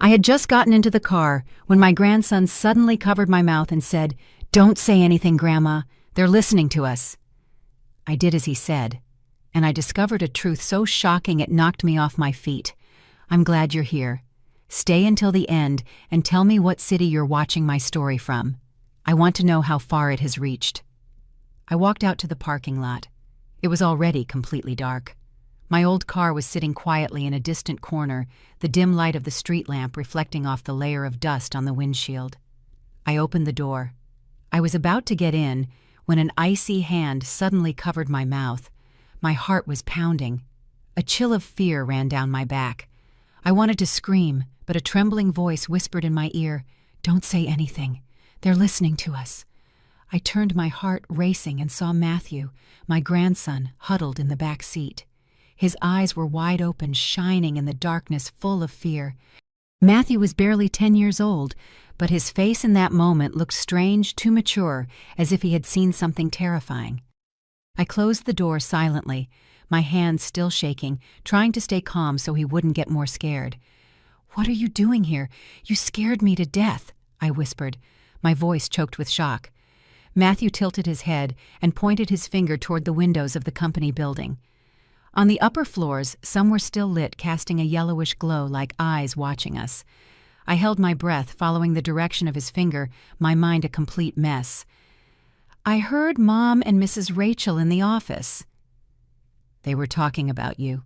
I had just gotten into the car when my grandson suddenly covered my mouth and said, "Don't say anything, Grandma. They're listening to us." I did as he said, and I discovered a truth so shocking it knocked me off my feet. I'm glad you're here. Stay until the end and tell me what city you're watching my story from. I want to know how far it has reached. I walked out to the parking lot. It was already completely dark. My old car was sitting quietly in a distant corner, the dim light of the street lamp reflecting off the layer of dust on the windshield. I opened the door. I was about to get in when an icy hand suddenly covered my mouth. My heart was pounding. A chill of fear ran down my back. I wanted to scream, but a trembling voice whispered in my ear, "Don't say anything. They're listening to us." I turned, my heart racing, and saw Matthew, my grandson, huddled in the back seat. His eyes were wide open, shining in the darkness, full of fear. Matthew was barely 10 years old, but his face in that moment looked strange, too mature, as if he had seen something terrifying. I closed the door silently, my hands still shaking, trying to stay calm so he wouldn't get more scared. "What are you doing here? You scared me to death," I whispered, my voice choked with shock. Matthew tilted his head and pointed his finger toward the windows of the company building. On the upper floors, some were still lit, casting a yellowish glow like eyes watching us. I held my breath, following the direction of his finger, my mind a complete mess. "I heard Mom and Mrs. Rachel in the office." "They were talking about you,"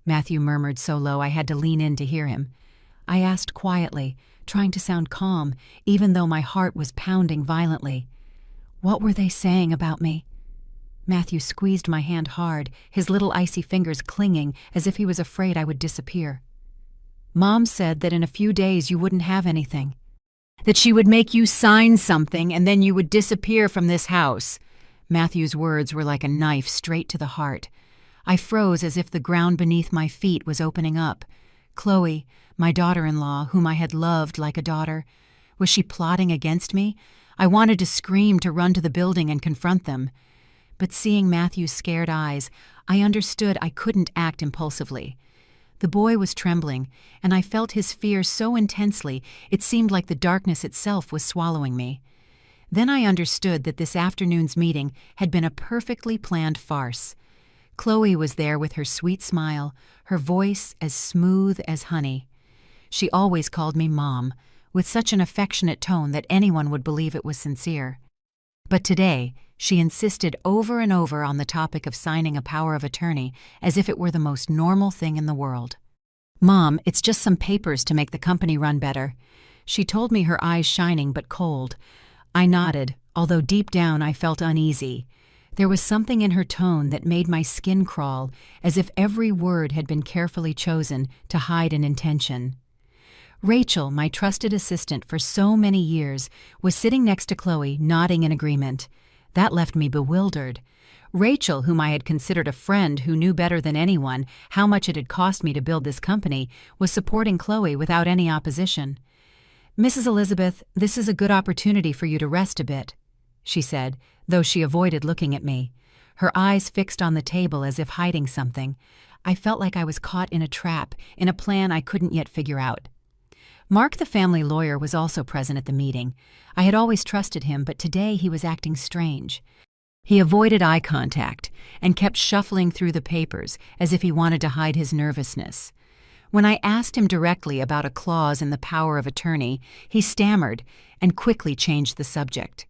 Matthew murmured so low I had to lean in to hear him. I asked quietly, trying to sound calm, even though my heart was pounding violently. "What were they saying about me?" Matthew squeezed my hand hard, his little icy fingers clinging as if he was afraid I would disappear. "Mom said that in a few days you wouldn't have anything. That she would make you sign something and then you would disappear from this house." Matthew's words were like a knife straight to the heart. I froze as if the ground beneath my feet was opening up. Chloe, my daughter-in-law, whom I had loved like a daughter, was she plotting against me? I wanted to scream, to run to the building and confront them. But seeing Matthew's scared eyes, I understood I couldn't act impulsively. The boy was trembling, and I felt his fear so intensely it seemed like the darkness itself was swallowing me. Then I understood that this afternoon's meeting had been a perfectly planned farce. Chloe was there with her sweet smile, her voice as smooth as honey. She always called me Mom, with such an affectionate tone that anyone would believe it was sincere. But today, she insisted over and over on the topic of signing a power of attorney as if it were the most normal thing in the world. "Mom, it's just some papers to make the company run better," she told me, her eyes shining but cold. I nodded, although deep down I felt uneasy. There was something in her tone that made my skin crawl, as if every word had been carefully chosen to hide an intention. Rachel, my trusted assistant for so many years, was sitting next to Chloe, nodding in agreement. That left me bewildered. Rachel, whom I had considered a friend who knew better than anyone how much it had cost me to build this company, was supporting Chloe without any opposition. "Mrs. Elizabeth, this is a good opportunity for you to rest a bit," she said, though she avoided looking at me. Her eyes fixed on the table as if hiding something. I felt like I was caught in a trap, in a plan I couldn't yet figure out. Mark, the family lawyer, was also present at the meeting. I had always trusted him, but today he was acting strange. He avoided eye contact and kept shuffling through the papers as if he wanted to hide his nervousness. When I asked him directly about a clause in the power of attorney, he stammered and quickly changed the subject.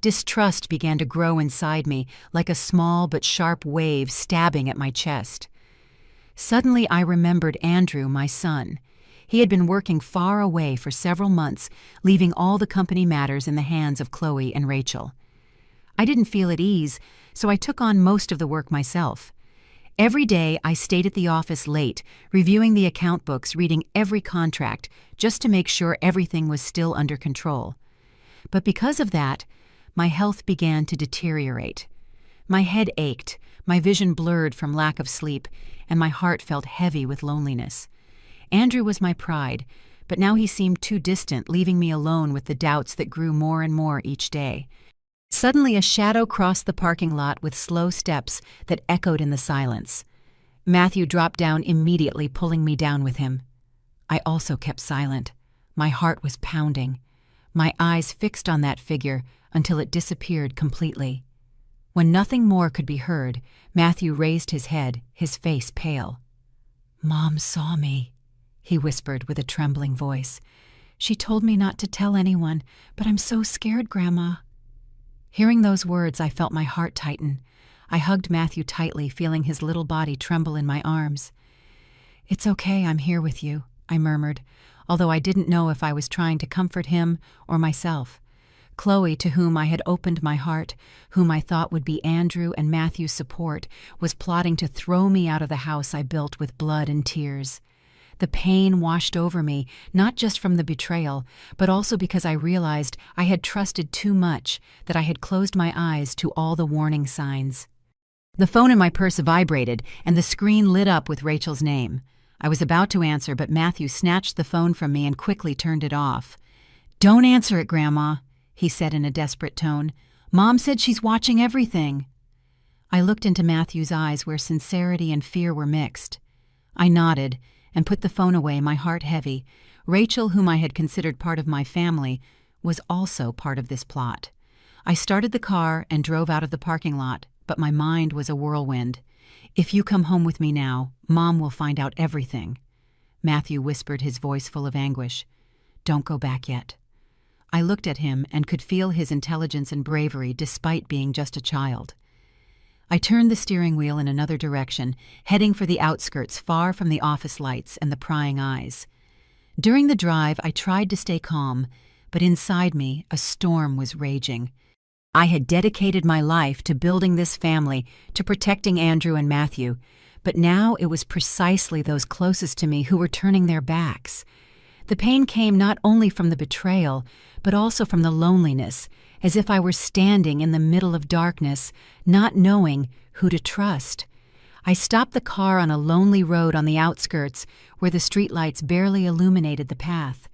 Distrust began to grow inside me like a small but sharp wave stabbing at my chest. Suddenly I remembered Andrew, my son. He had been working far away for several months, leaving all the company matters in the hands of Chloe and Rachel. I didn't feel at ease, so I took on most of the work myself. Every day I stayed at the office late, reviewing the account books, reading every contract, just to make sure everything was still under control. But because of that, my health began to deteriorate. My head ached, my vision blurred from lack of sleep, and my heart felt heavy with loneliness. Andrew was my pride, but now he seemed too distant, leaving me alone with the doubts that grew more and more each day. Suddenly a shadow crossed the parking lot with slow steps that echoed in the silence. Matthew dropped down immediately, pulling me down with him. I also kept silent. My heart was pounding, my eyes fixed on that figure until it disappeared completely. When nothing more could be heard, Matthew raised his head, his face pale. "Mom saw me," he whispered with a trembling voice. "She told me not to tell anyone, but I'm so scared, Grandma." Hearing those words, I felt my heart tighten. I hugged Matthew tightly, feeling his little body tremble in my arms. "It's okay, I'm here with you," I murmured, although I didn't know if I was trying to comfort him or myself. Chloe, to whom I had opened my heart, whom I thought would be Andrew and Matthew's support, was plotting to throw me out of the house I built with blood and tears. The pain washed over me, not just from the betrayal, but also because I realized I had trusted too much, that I had closed my eyes to all the warning signs. The phone in my purse vibrated, and the screen lit up with Rachel's name. I was about to answer, but Matthew snatched the phone from me and quickly turned it off. "Don't answer it, Grandma," he said in a desperate tone. "Mom said she's watching everything." I looked into Matthew's eyes where sincerity and fear were mixed. I nodded and put the phone away, my heart heavy. Rachel, whom I had considered part of my family, was also part of this plot. I started the car and drove out of the parking lot, but my mind was a whirlwind. "If you come home with me now, Mom will find out everything." Matthew whispered, his voice full of anguish. "Don't go back yet." I looked at him and could feel his intelligence and bravery despite being just a child. I turned the steering wheel in another direction, heading for the outskirts far from the office lights and the prying eyes. During the drive, I tried to stay calm, but inside me, a storm was raging. I had dedicated my life to building this family, to protecting Andrew and Matthew, but now it was precisely those closest to me who were turning their backs. The pain came not only from the betrayal, but also from the loneliness, as if I were standing in the middle of darkness, not knowing who to trust. I stopped the car on a lonely road on the outskirts where the streetlights barely illuminated the path.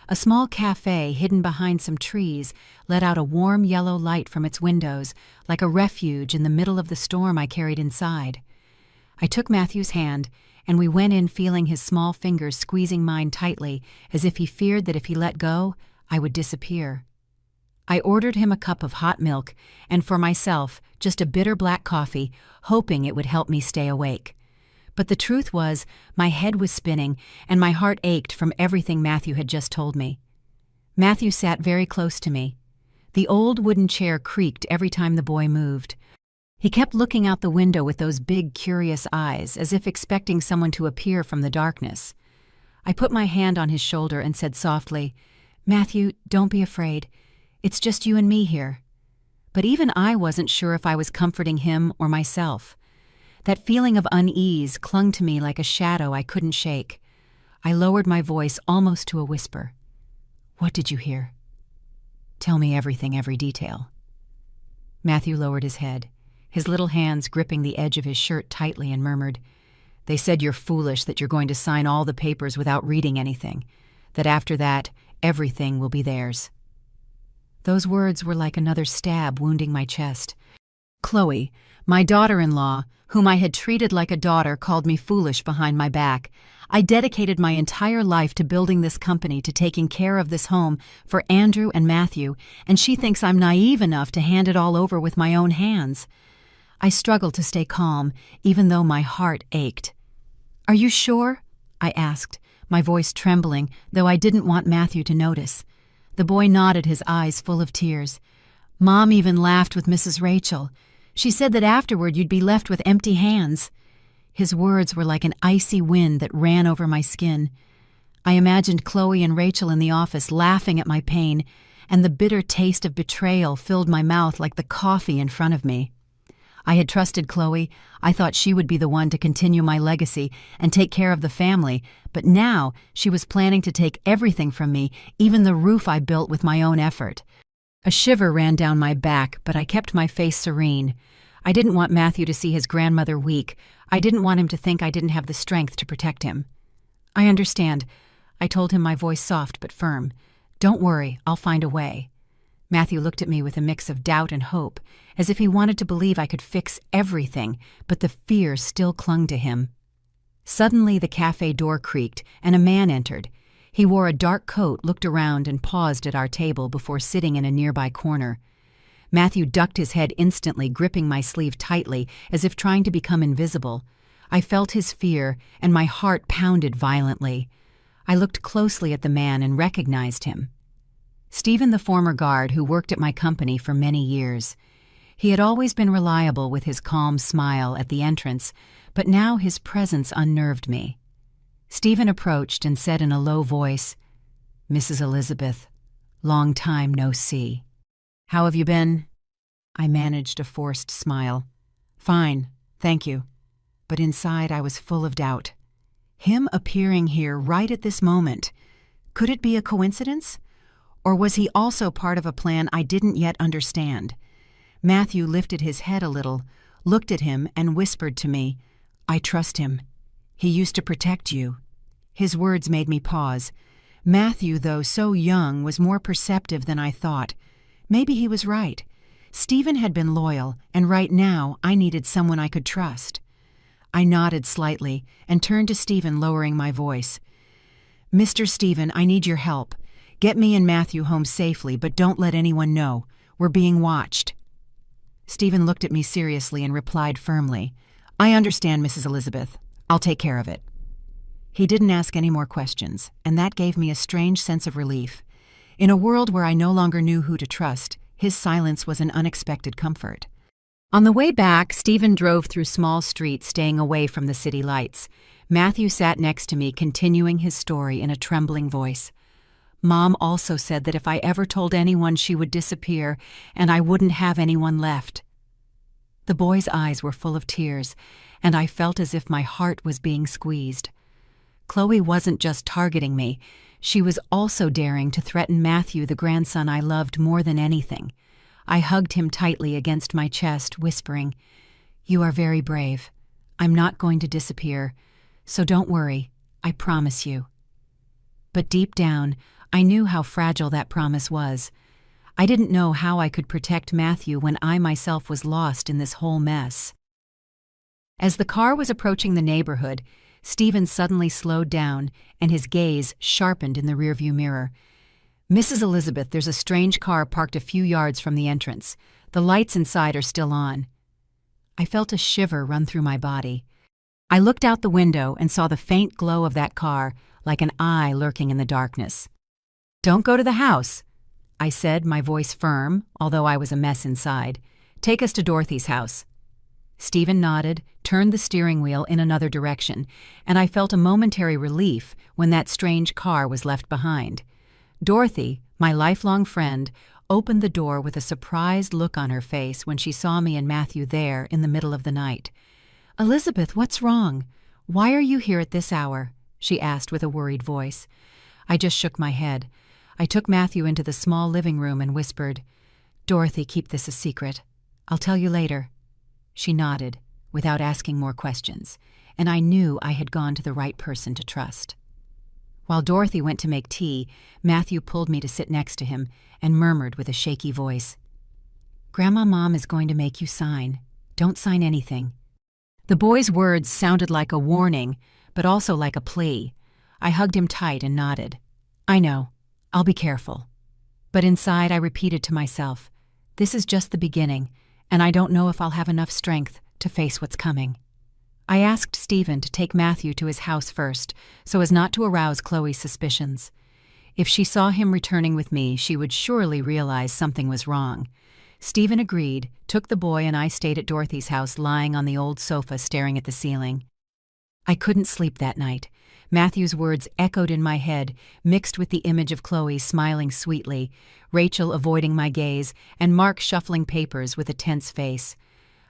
A small cafe hidden behind some trees let out a warm yellow light from its windows, like a refuge in the middle of the storm I carried inside. I took Matthew's hand, and we went in feeling his small fingers squeezing mine tightly, as if he feared that if he let go, I would disappear. I ordered him a cup of hot milk, and for myself, just a bitter black coffee, hoping it would help me stay awake. But the truth was, my head was spinning, and my heart ached from everything Matthew had just told me. Matthew sat very close to me. The old wooden chair creaked every time the boy moved. He kept looking out the window with those big, curious eyes, as if expecting someone to appear from the darkness. I put my hand on his shoulder and said softly, "Matthew, don't be afraid. It's just you and me here." But even I wasn't sure if I was comforting him or myself. That feeling of unease clung to me like a shadow I couldn't shake. I lowered my voice almost to a whisper. "What did you hear? Tell me everything, every detail." Matthew lowered his head, his little hands gripping the edge of his shirt tightly, and murmured, "They said you're foolish, that you're going to sign all the papers without reading anything, that after that, everything will be theirs." Those words were like another stab wounding my chest. Chloe, my daughter-in-law, whom I had treated like a daughter, called me foolish behind my back. I dedicated my entire life to building this company, to taking care of this home for Andrew and Matthew, and she thinks I'm naive enough to hand it all over with my own hands. I struggled to stay calm, even though my heart ached. "Are you sure?" I asked, my voice trembling, though I didn't want Matthew to notice. The boy nodded, his eyes full of tears. "Mom even laughed with Mrs. Rachel. She said that afterward you'd be left with empty hands." His words were like an icy wind that ran over my skin. I imagined Chloe and Rachel in the office laughing at my pain, and the bitter taste of betrayal filled my mouth like the coffee in front of me. I had trusted Chloe. I thought she would be the one to continue my legacy and take care of the family, but now she was planning to take everything from me, even the roof I built with my own effort. A shiver ran down my back, but I kept my face serene. I didn't want Matthew to see his grandmother weak. I didn't want him to think I didn't have the strength to protect him. "I understand," I told him, my voice soft but firm. "Don't worry, I'll find a way." Matthew looked at me with a mix of doubt and hope, as if he wanted to believe I could fix everything, but the fear still clung to him. Suddenly the cafe door creaked, and a man entered. He wore a dark coat, looked around, and paused at our table before sitting in a nearby corner. Matthew ducked his head instantly, gripping my sleeve tightly, as if trying to become invisible. I felt his fear, and my heart pounded violently. I looked closely at the man and recognized him. Stephen, the former guard who worked at my company for many years. He had always been reliable with his calm smile at the entrance, but now his presence unnerved me. Stephen approached and said in a low voice, "Mrs. Elizabeth, long time no see. How have you been?" I managed a forced smile. "Fine, thank you." But inside I was full of doubt. Him appearing here right at this moment. Could it be a coincidence? Or was he also part of a plan I didn't yet understand? Matthew lifted his head a little, looked at him, and whispered to me, "I trust him. He used to protect you." His words made me pause. Matthew, though so young, was more perceptive than I thought. Maybe he was right. Stephen had been loyal, and right now I needed someone I could trust. I nodded slightly and turned to Stephen, lowering my voice. "Mr. Stephen, I need your help. Get me and Matthew home safely, but don't let anyone know. We're being watched." Stephen looked at me seriously and replied firmly, "I understand, Mrs. Elizabeth. I'll take care of it." He didn't ask any more questions, and that gave me a strange sense of relief. In a world where I no longer knew who to trust, his silence was an unexpected comfort. On the way back, Stephen drove through small streets, staying away from the city lights. Matthew sat next to me, continuing his story in a trembling voice. "Mom also said that if I ever told anyone, she would disappear, and I wouldn't have anyone left." The boy's eyes were full of tears, and I felt as if my heart was being squeezed. Chloe wasn't just targeting me. She was also daring to threaten Matthew, the grandson I loved more than anything. I hugged him tightly against my chest, whispering, "You are very brave. I'm not going to disappear, so don't worry, I promise you." But deep down, I knew how fragile that promise was. I didn't know how I could protect Matthew when I myself was lost in this whole mess. As the car was approaching the neighborhood, Stephen suddenly slowed down, and his gaze sharpened in the rearview mirror. "Mrs. Elizabeth, there's a strange car parked a few yards from the entrance. The lights inside are still on." I felt a shiver run through my body. I looked out the window and saw the faint glow of that car, like an eye lurking in the darkness. "Don't go to the house," I said, my voice firm, although I was a mess inside. "Take us to Dorothy's house." Stephen nodded, turned the steering wheel in another direction, and I felt a momentary relief when that strange car was left behind. Dorothy, my lifelong friend, opened the door with a surprised look on her face when she saw me and Matthew there in the middle of the night. "Elizabeth, what's wrong? Why are you here at this hour?" she asked with a worried voice. I just shook my head. I took Matthew into the small living room and whispered, "Dorothy, keep this a secret. I'll tell you later." She nodded, without asking more questions, and I knew I had gone to the right person to trust. While Dorothy went to make tea, Matthew pulled me to sit next to him and murmured with a shaky voice, "Grandma Mom is going to make you sign. Don't sign anything." The boy's words sounded like a warning, but also like a plea. I hugged him tight and nodded. "I know. I'll be careful." But inside I repeated to myself, "This is just the beginning, and I don't know if I'll have enough strength to face what's coming." I asked Stephen to take Matthew to his house first, so as not to arouse Chloe's suspicions. If she saw him returning with me, she would surely realize something was wrong. Stephen agreed, took the boy, and I stayed at Dorothy's house, lying on the old sofa staring at the ceiling. I couldn't sleep that night. Matthew's words echoed in my head, mixed with the image of Chloe smiling sweetly, Rachel avoiding my gaze, and Mark shuffling papers with a tense face.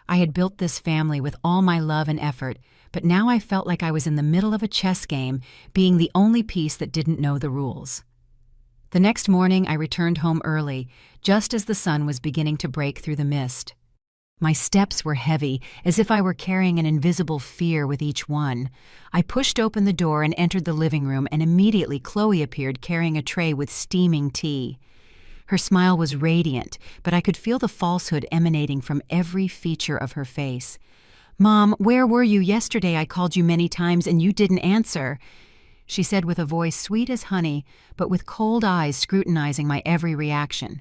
I had built this family with all my love and effort, but now I felt like I was in the middle of a chess game, being the only piece that didn't know the rules. The next morning I returned home early, just as the sun was beginning to break through the mist. My steps were heavy, as if I were carrying an invisible fear with each one. I pushed open the door and entered the living room, and immediately Chloe appeared carrying a tray with steaming tea. Her smile was radiant, but I could feel the falsehood emanating from every feature of her face. "Mom, where were you yesterday? I called you many times and you didn't answer." she said with a voice sweet as honey, but with cold eyes scrutinizing my every reaction.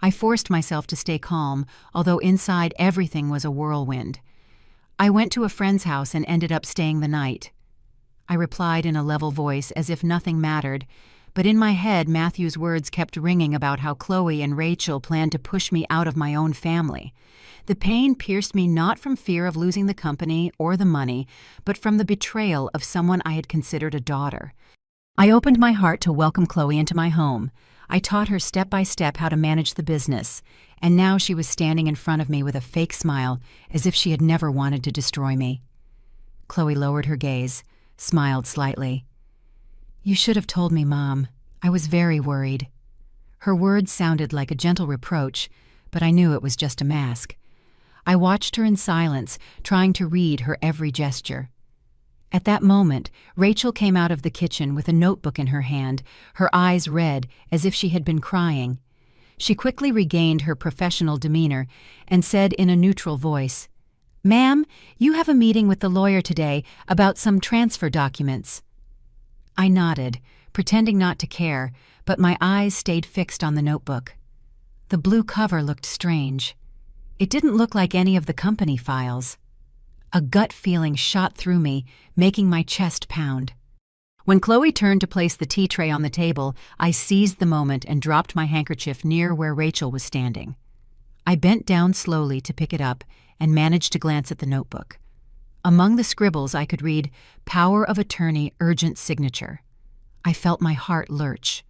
I forced myself to stay calm, although inside everything was a whirlwind. I went to a friend's house and ended up staying the night. I replied in a level voice as if nothing mattered, but in my head Matthew's words kept ringing about how Chloe and Rachel planned to push me out of my own family. The pain pierced me not from fear of losing the company or the money, but from the betrayal of someone I had considered a daughter. I opened my heart to welcome Chloe into my home. I taught her step by step how to manage the business, and now she was standing in front of me with a fake smile, as if she had never wanted to destroy me. Chloe lowered her gaze, smiled slightly. "You should have told me, Mom. I was very worried." Her words sounded like a gentle reproach, but I knew it was just a mask. I watched her in silence, trying to read her every gesture. At that moment, Rachel came out of the kitchen with a notebook in her hand, her eyes red, as if she had been crying. She quickly regained her professional demeanor and said in a neutral voice, "Ma'am, you have a meeting with the lawyer today about some transfer documents." I nodded, pretending not to care, but my eyes stayed fixed on the notebook. The blue cover looked strange. It didn't look like any of the company files. A gut feeling shot through me, making my chest pound. When Chloe turned to place the tea tray on the table, I seized the moment and dropped my handkerchief near where Rachel was standing. I bent down slowly to pick it up and managed to glance at the notebook. Among the scribbles I could read, "Power of Attorney, urgent signature." I felt my heart lurch.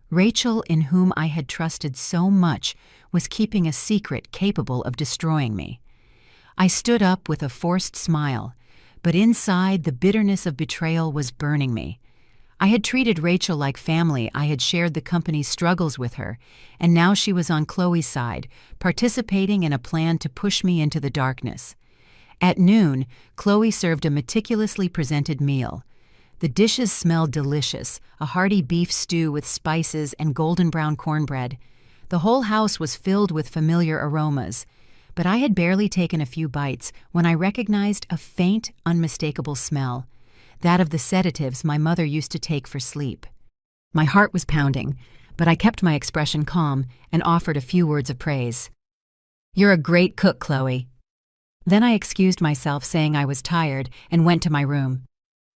Rachel, in whom I had trusted so much, was keeping a secret capable of destroying me. I stood up with a forced smile, but inside the bitterness of betrayal was burning me. I had treated Rachel like family, I had shared the company's struggles with her, and now she was on Chloe's side, participating in a plan to push me into the darkness. At noon, Chloe served a meticulously presented meal. The dishes smelled delicious, a hearty beef stew with spices and golden brown cornbread. The whole house was filled with familiar aromas, but I had barely taken a few bites when I recognized a faint, unmistakable smell, that of the sedatives my mother used to take for sleep. My heart was pounding, but I kept my expression calm and offered a few words of praise. "You're a great cook, Chloe." Then I excused myself, saying I was tired, and went to my room.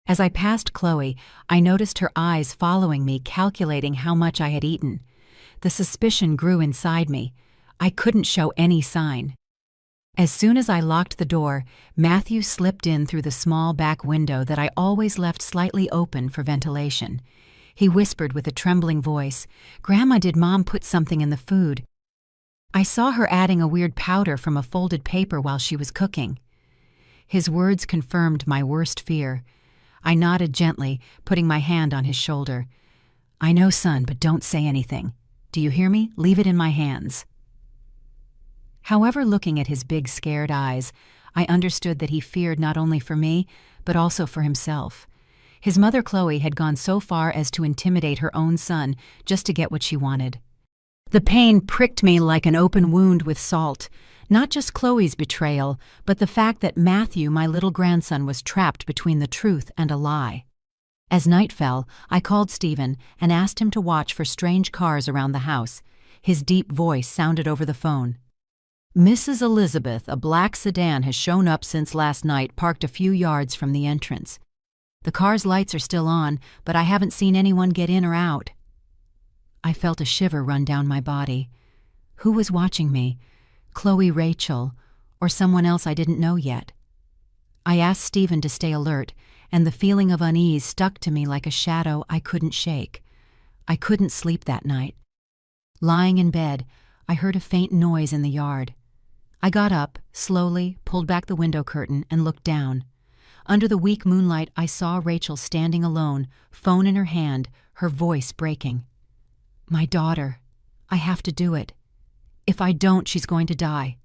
As I passed Chloe, I noticed her eyes following me, calculating how much I had eaten. The suspicion grew inside me. I couldn't show any sign. As soon as I locked the door, Matthew slipped in through the small back window that I always left slightly open for ventilation. He whispered with a trembling voice, "Grandma, did Mom put something in the food?" I saw her adding a weird powder from a folded paper while she was cooking. His words confirmed my worst fear. I nodded gently, putting my hand on his shoulder. "I know, son, but don't say anything. Do you hear me? Leave it in my hands." However, looking at his big, scared eyes, I understood that he feared not only for me, but also for himself. His mother, Chloe, had gone so far as to intimidate her own son just to get what she wanted. The pain pricked me like an open wound with salt. Not just Chloe's betrayal, but the fact that Matthew, my little grandson, was trapped between the truth and a lie. As night fell, I called Stephen and asked him to watch for strange cars around the house. His deep voice sounded over the phone. "Mrs. Elizabeth, a black sedan has shown up since last night, parked a few yards from the entrance. The car's lights are still on, but I haven't seen anyone get in or out." I felt a shiver run down my body. Who was watching me? Chloe, Rachel, or someone else I didn't know yet? I asked Stephen to stay alert, and the feeling of unease stuck to me like a shadow I couldn't shake. I couldn't sleep that night. Lying in bed, I heard a faint noise in the yard. I got up, slowly, pulled back the window curtain, and looked down. Under the weak moonlight, I saw Rachel standing alone, phone in her hand, her voice breaking. "My daughter. I have to do it. If I don't, she's going to die."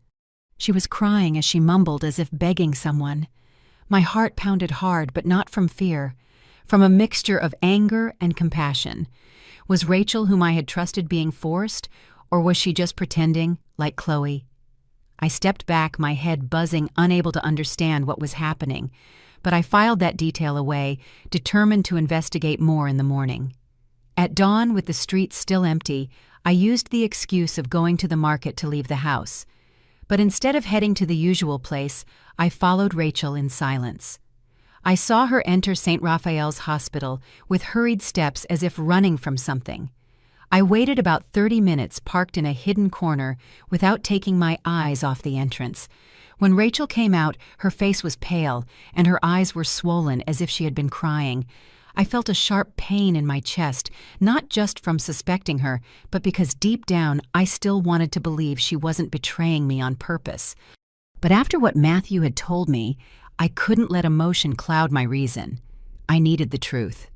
She was crying as she mumbled, as if begging someone. My heart pounded hard, but not from fear, from a mixture of anger and compassion. Was Rachel, whom I had trusted, being forced, or was she just pretending, like Chloe? I stepped back, my head buzzing, unable to understand what was happening, but I filed that detail away, determined to investigate more in the morning. At dawn, with the streets still empty, I used the excuse of going to the market to leave the house. But instead of heading to the usual place, I followed Rachel in silence. I saw her enter St. Raphael's Hospital with hurried steps as if running from something. I waited about 30 minutes parked in a hidden corner without taking my eyes off the entrance. When Rachel came out, her face was pale and her eyes were swollen as if she had been crying. I felt a sharp pain in my chest, not just from suspecting her, but because deep down I still wanted to believe she wasn't betraying me on purpose. But after what Matthew had told me, I couldn't let emotion cloud my reason. I needed the truth.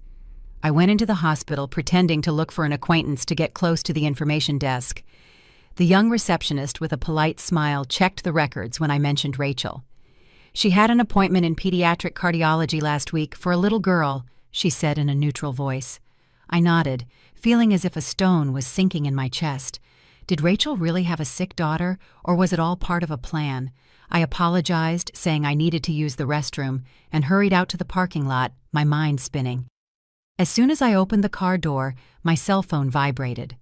I went into the hospital pretending to look for an acquaintance to get close to the information desk. The young receptionist, with a polite smile, checked the records when I mentioned Rachel. "She had an appointment in pediatric cardiology last week for a little girl," she said in a neutral voice. I nodded, feeling as if a stone was sinking in my chest. Did Rachel really have a sick daughter, or was it all part of a plan? I apologized, saying I needed to use the restroom, and hurried out to the parking lot, my mind spinning. As soon as I opened the car door, my cell phone vibrated.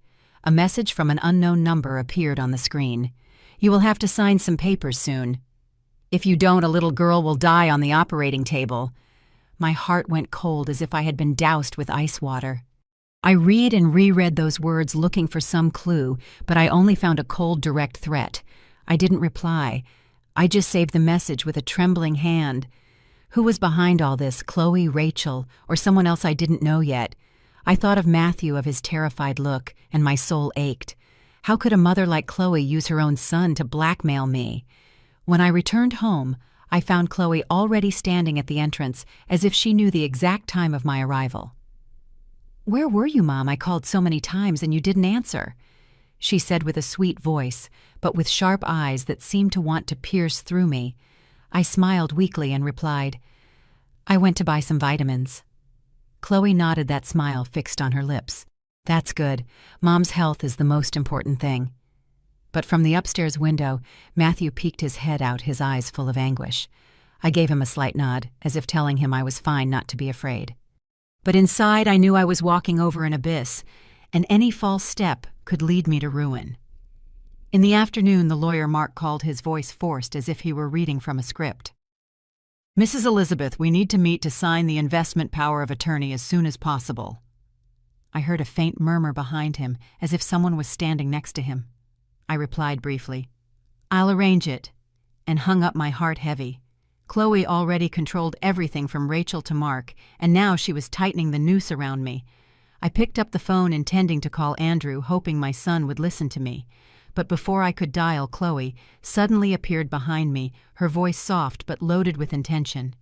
A message from an unknown number appeared on the screen. "You will have to sign some papers soon. If you don't, a little girl will die on the operating table." My heart went cold as if I had been doused with ice water. I read and reread those words looking for some clue, but I only found a cold, direct threat. I didn't reply. I just saved the message with a trembling hand. Who was behind all this, Chloe, Rachel, or someone else I didn't know yet? I thought of Matthew, of his terrified look, and my soul ached. How could a mother like Chloe use her own son to blackmail me? When I returned home, I found Chloe already standing at the entrance, as if she knew the exact time of my arrival. "Where were you, Mom? I called so many times and you didn't answer," she said with a sweet voice, but with sharp eyes that seemed to want to pierce through me. I smiled weakly and replied, "I went to buy some vitamins." Chloe nodded, that smile fixed on her lips. "That's good. Mom's health is the most important thing." But from the upstairs window, Matthew peeked his head out, his eyes full of anguish. I gave him a slight nod, as if telling him I was fine not to be afraid. But inside I knew I was walking over an abyss, and any false step could lead me to ruin. In the afternoon, the lawyer Mark called, his voice forced as if he were reading from a script. "Mrs. Elizabeth, we need to meet to sign the investment power of attorney as soon as possible." I heard a faint murmur behind him, as if someone was standing next to him. I replied briefly, "I'll arrange it," and hung up, my heart heavy. Chloe already controlled everything from Rachel to Mark, and now she was tightening the noose around me. I picked up the phone intending to call Andrew, hoping my son would listen to me. But before I could dial, Chloe suddenly appeared behind me, her voice soft but loaded with intention.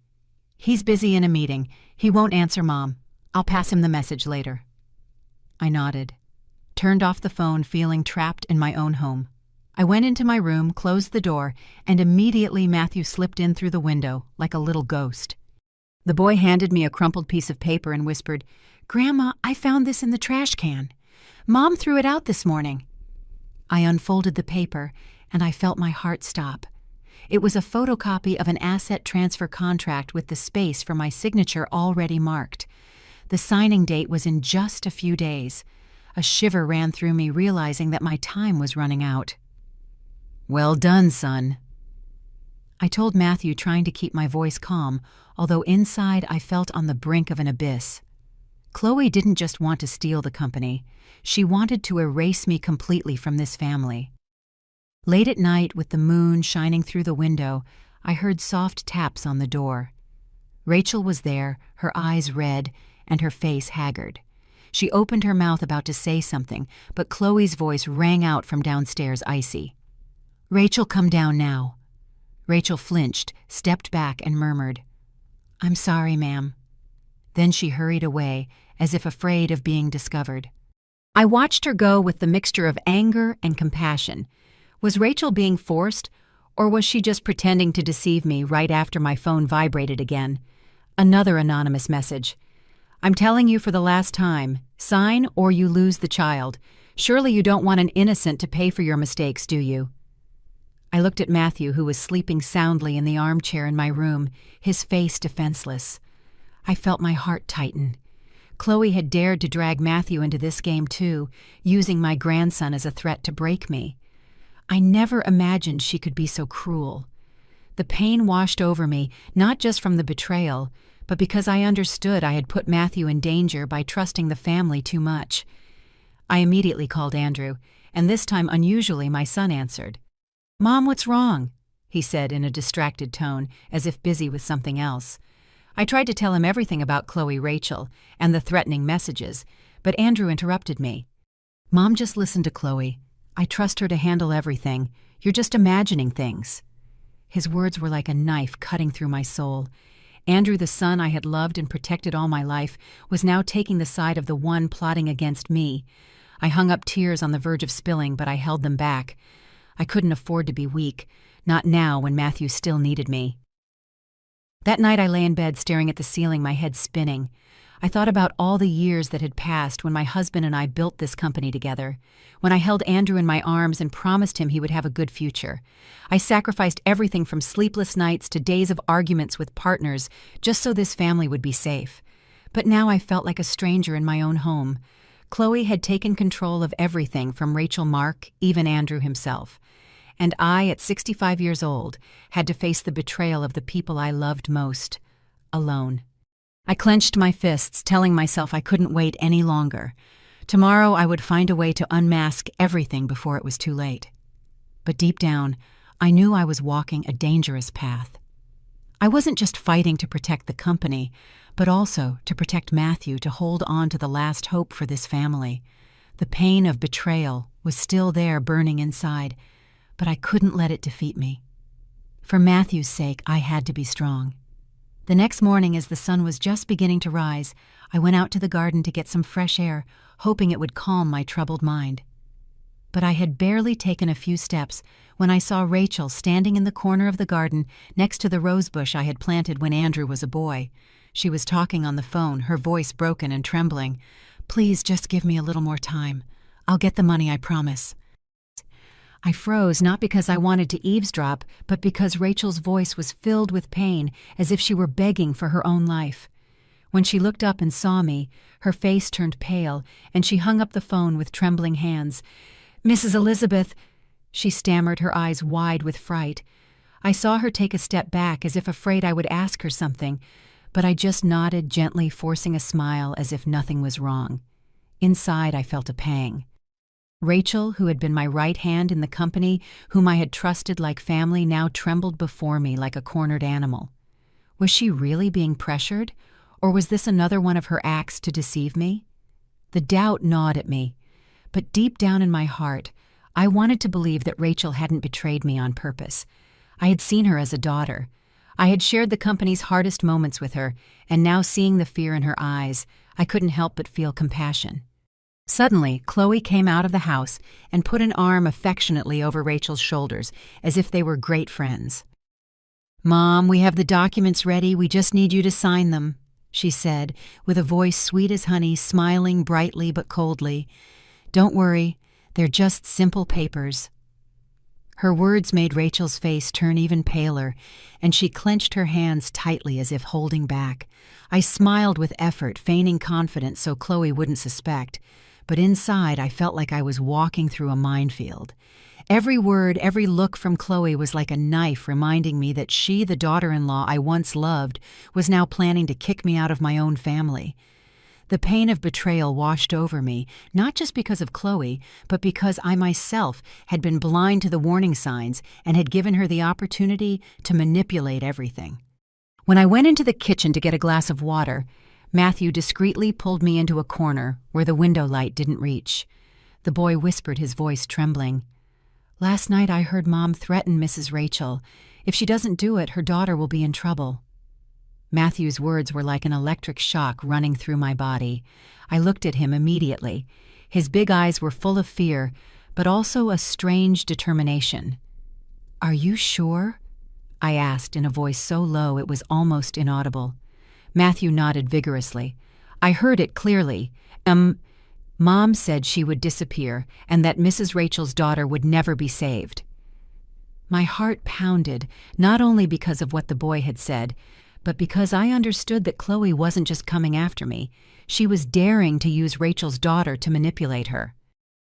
"He's busy in a meeting. He won't answer, Mom. I'll pass him the message later." I nodded, turned off the phone, feeling trapped in my own home. I went into my room, closed the door, and immediately Matthew slipped in through the window like a little ghost. The boy handed me a crumpled piece of paper and whispered, "Grandma, I found this in the trash can. Mom threw it out this morning." I unfolded the paper, and I felt my heart stop. It was a photocopy of an asset transfer contract with the space for my signature already marked. The signing date was in just a few days. A shiver ran through me, realizing that my time was running out. "Well done, son," I told Matthew, trying to keep my voice calm, although inside I felt on the brink of an abyss. Chloe didn't just want to steal the company. She wanted to erase me completely from this family. Late at night, with the moon shining through the window, I heard soft taps on the door. Rachel was there, her eyes red and her face haggard. She opened her mouth about to say something, but Chloe's voice rang out from downstairs, icy. "Rachel, come down now." Rachel flinched, stepped back, and murmured, "I'm sorry, ma'am." Then she hurried away, as if afraid of being discovered. I watched her go with the mixture of anger and compassion. Was Rachel being forced, or was she just pretending to deceive me right after my phone vibrated again? Another anonymous message. "I'm telling you for the last time, sign or you lose the child. Surely you don't want an innocent to pay for your mistakes, do you?" I looked at Matthew, who was sleeping soundly in the armchair in my room, his face defenseless. I felt my heart tighten. Chloe had dared to drag Matthew into this game too, using my grandson as a threat to break me. I never imagined she could be so cruel. The pain washed over me, not just from the betrayal, but because I understood I had put Matthew in danger by trusting the family too much. I immediately called Andrew, and this time unusually my son answered. "Mom, what's wrong?" he said in a distracted tone, as if busy with something else. I tried to tell him everything about Chloe Rachel and the threatening messages, but Andrew interrupted me. "Mom, just listen to Chloe. I trust her to handle everything. You're just imagining things." His words were like a knife cutting through my soul. Andrew, the son I had loved and protected all my life, was now taking the side of the one plotting against me. I hung up tears on the verge of spilling, but I held them back. I couldn't afford to be weak, not now when Matthew still needed me. That night I lay in bed staring at the ceiling, my head spinning. I thought about all the years that had passed when my husband and I built this company together, when I held Andrew in my arms and promised him he would have a good future. I sacrificed everything from sleepless nights to days of arguments with partners just so this family would be safe. But now I felt like a stranger in my own home. Chloe had taken control of everything from Rachel, Mark, even Andrew himself. And I, at 65 years old, had to face the betrayal of the people I loved most, alone. I clenched my fists, telling myself I couldn't wait any longer. Tomorrow I would find a way to unmask everything before it was too late. But deep down, I knew I was walking a dangerous path. I wasn't just fighting to protect the company, but also to protect Matthew, to hold on to the last hope for this family. The pain of betrayal was still there, burning inside, but I couldn't let it defeat me. For Matthew's sake, I had to be strong. The next morning, as the sun was just beginning to rise, I went out to the garden to get some fresh air, hoping it would calm my troubled mind. But I had barely taken a few steps when I saw Rachel standing in the corner of the garden next to the rose bush I had planted when Andrew was a boy. She was talking on the phone, her voice broken and trembling. "Please just give me a little more time. I'll get the money, I promise." I froze, not because I wanted to eavesdrop, but because Rachel's voice was filled with pain, as if she were begging for her own life. When she looked up and saw me, her face turned pale, and she hung up the phone with trembling hands. "Mrs. Elizabeth," she stammered, her eyes wide with fright. I saw her take a step back, as if afraid I would ask her something, but I just nodded gently, forcing a smile as if nothing was wrong. Inside, I felt a pang. Rachel, who had been my right hand in the company, whom I had trusted like family, now trembled before me like a cornered animal. Was she really being pressured, or was this another one of her acts to deceive me? The doubt gnawed at me, but deep down in my heart, I wanted to believe that Rachel hadn't betrayed me on purpose. I had seen her as a daughter. I had shared the company's hardest moments with her, and now seeing the fear in her eyes, I couldn't help but feel compassion. Suddenly, Chloe came out of the house and put an arm affectionately over Rachel's shoulders, as if they were great friends. "Mom, we have the documents ready. We just need you to sign them," she said, with a voice sweet as honey, smiling brightly but coldly. "Don't worry, they're just simple papers." Her words made Rachel's face turn even paler, and she clenched her hands tightly as if holding back. I smiled with effort, feigning confidence so Chloe wouldn't suspect. But inside, I felt like I was walking through a minefield. Every word, every look from Chloe was like a knife, reminding me that she, the daughter-in-law I once loved, was now planning to kick me out of my own family. The pain of betrayal washed over me, not just because of Chloe, but because I myself had been blind to the warning signs and had given her the opportunity to manipulate everything. When I went into the kitchen to get a glass of water, Matthew discreetly pulled me into a corner where the window light didn't reach. The boy whispered, his voice trembling. "Last night I heard Mom threaten Mrs. Rachel. If she doesn't do it, her daughter will be in trouble." Matthew's words were like an electric shock running through my body. I looked at him immediately. His big eyes were full of fear, but also a strange determination. "Are you sure?" I asked in a voice so low it was almost inaudible. Matthew nodded vigorously. I heard it clearly. Mom said she would disappear and that Mrs. Rachel's daughter would never be saved." My heart pounded, not only because of what the boy had said, but because I understood that Chloe wasn't just coming after me. She was daring to use Rachel's daughter to manipulate her.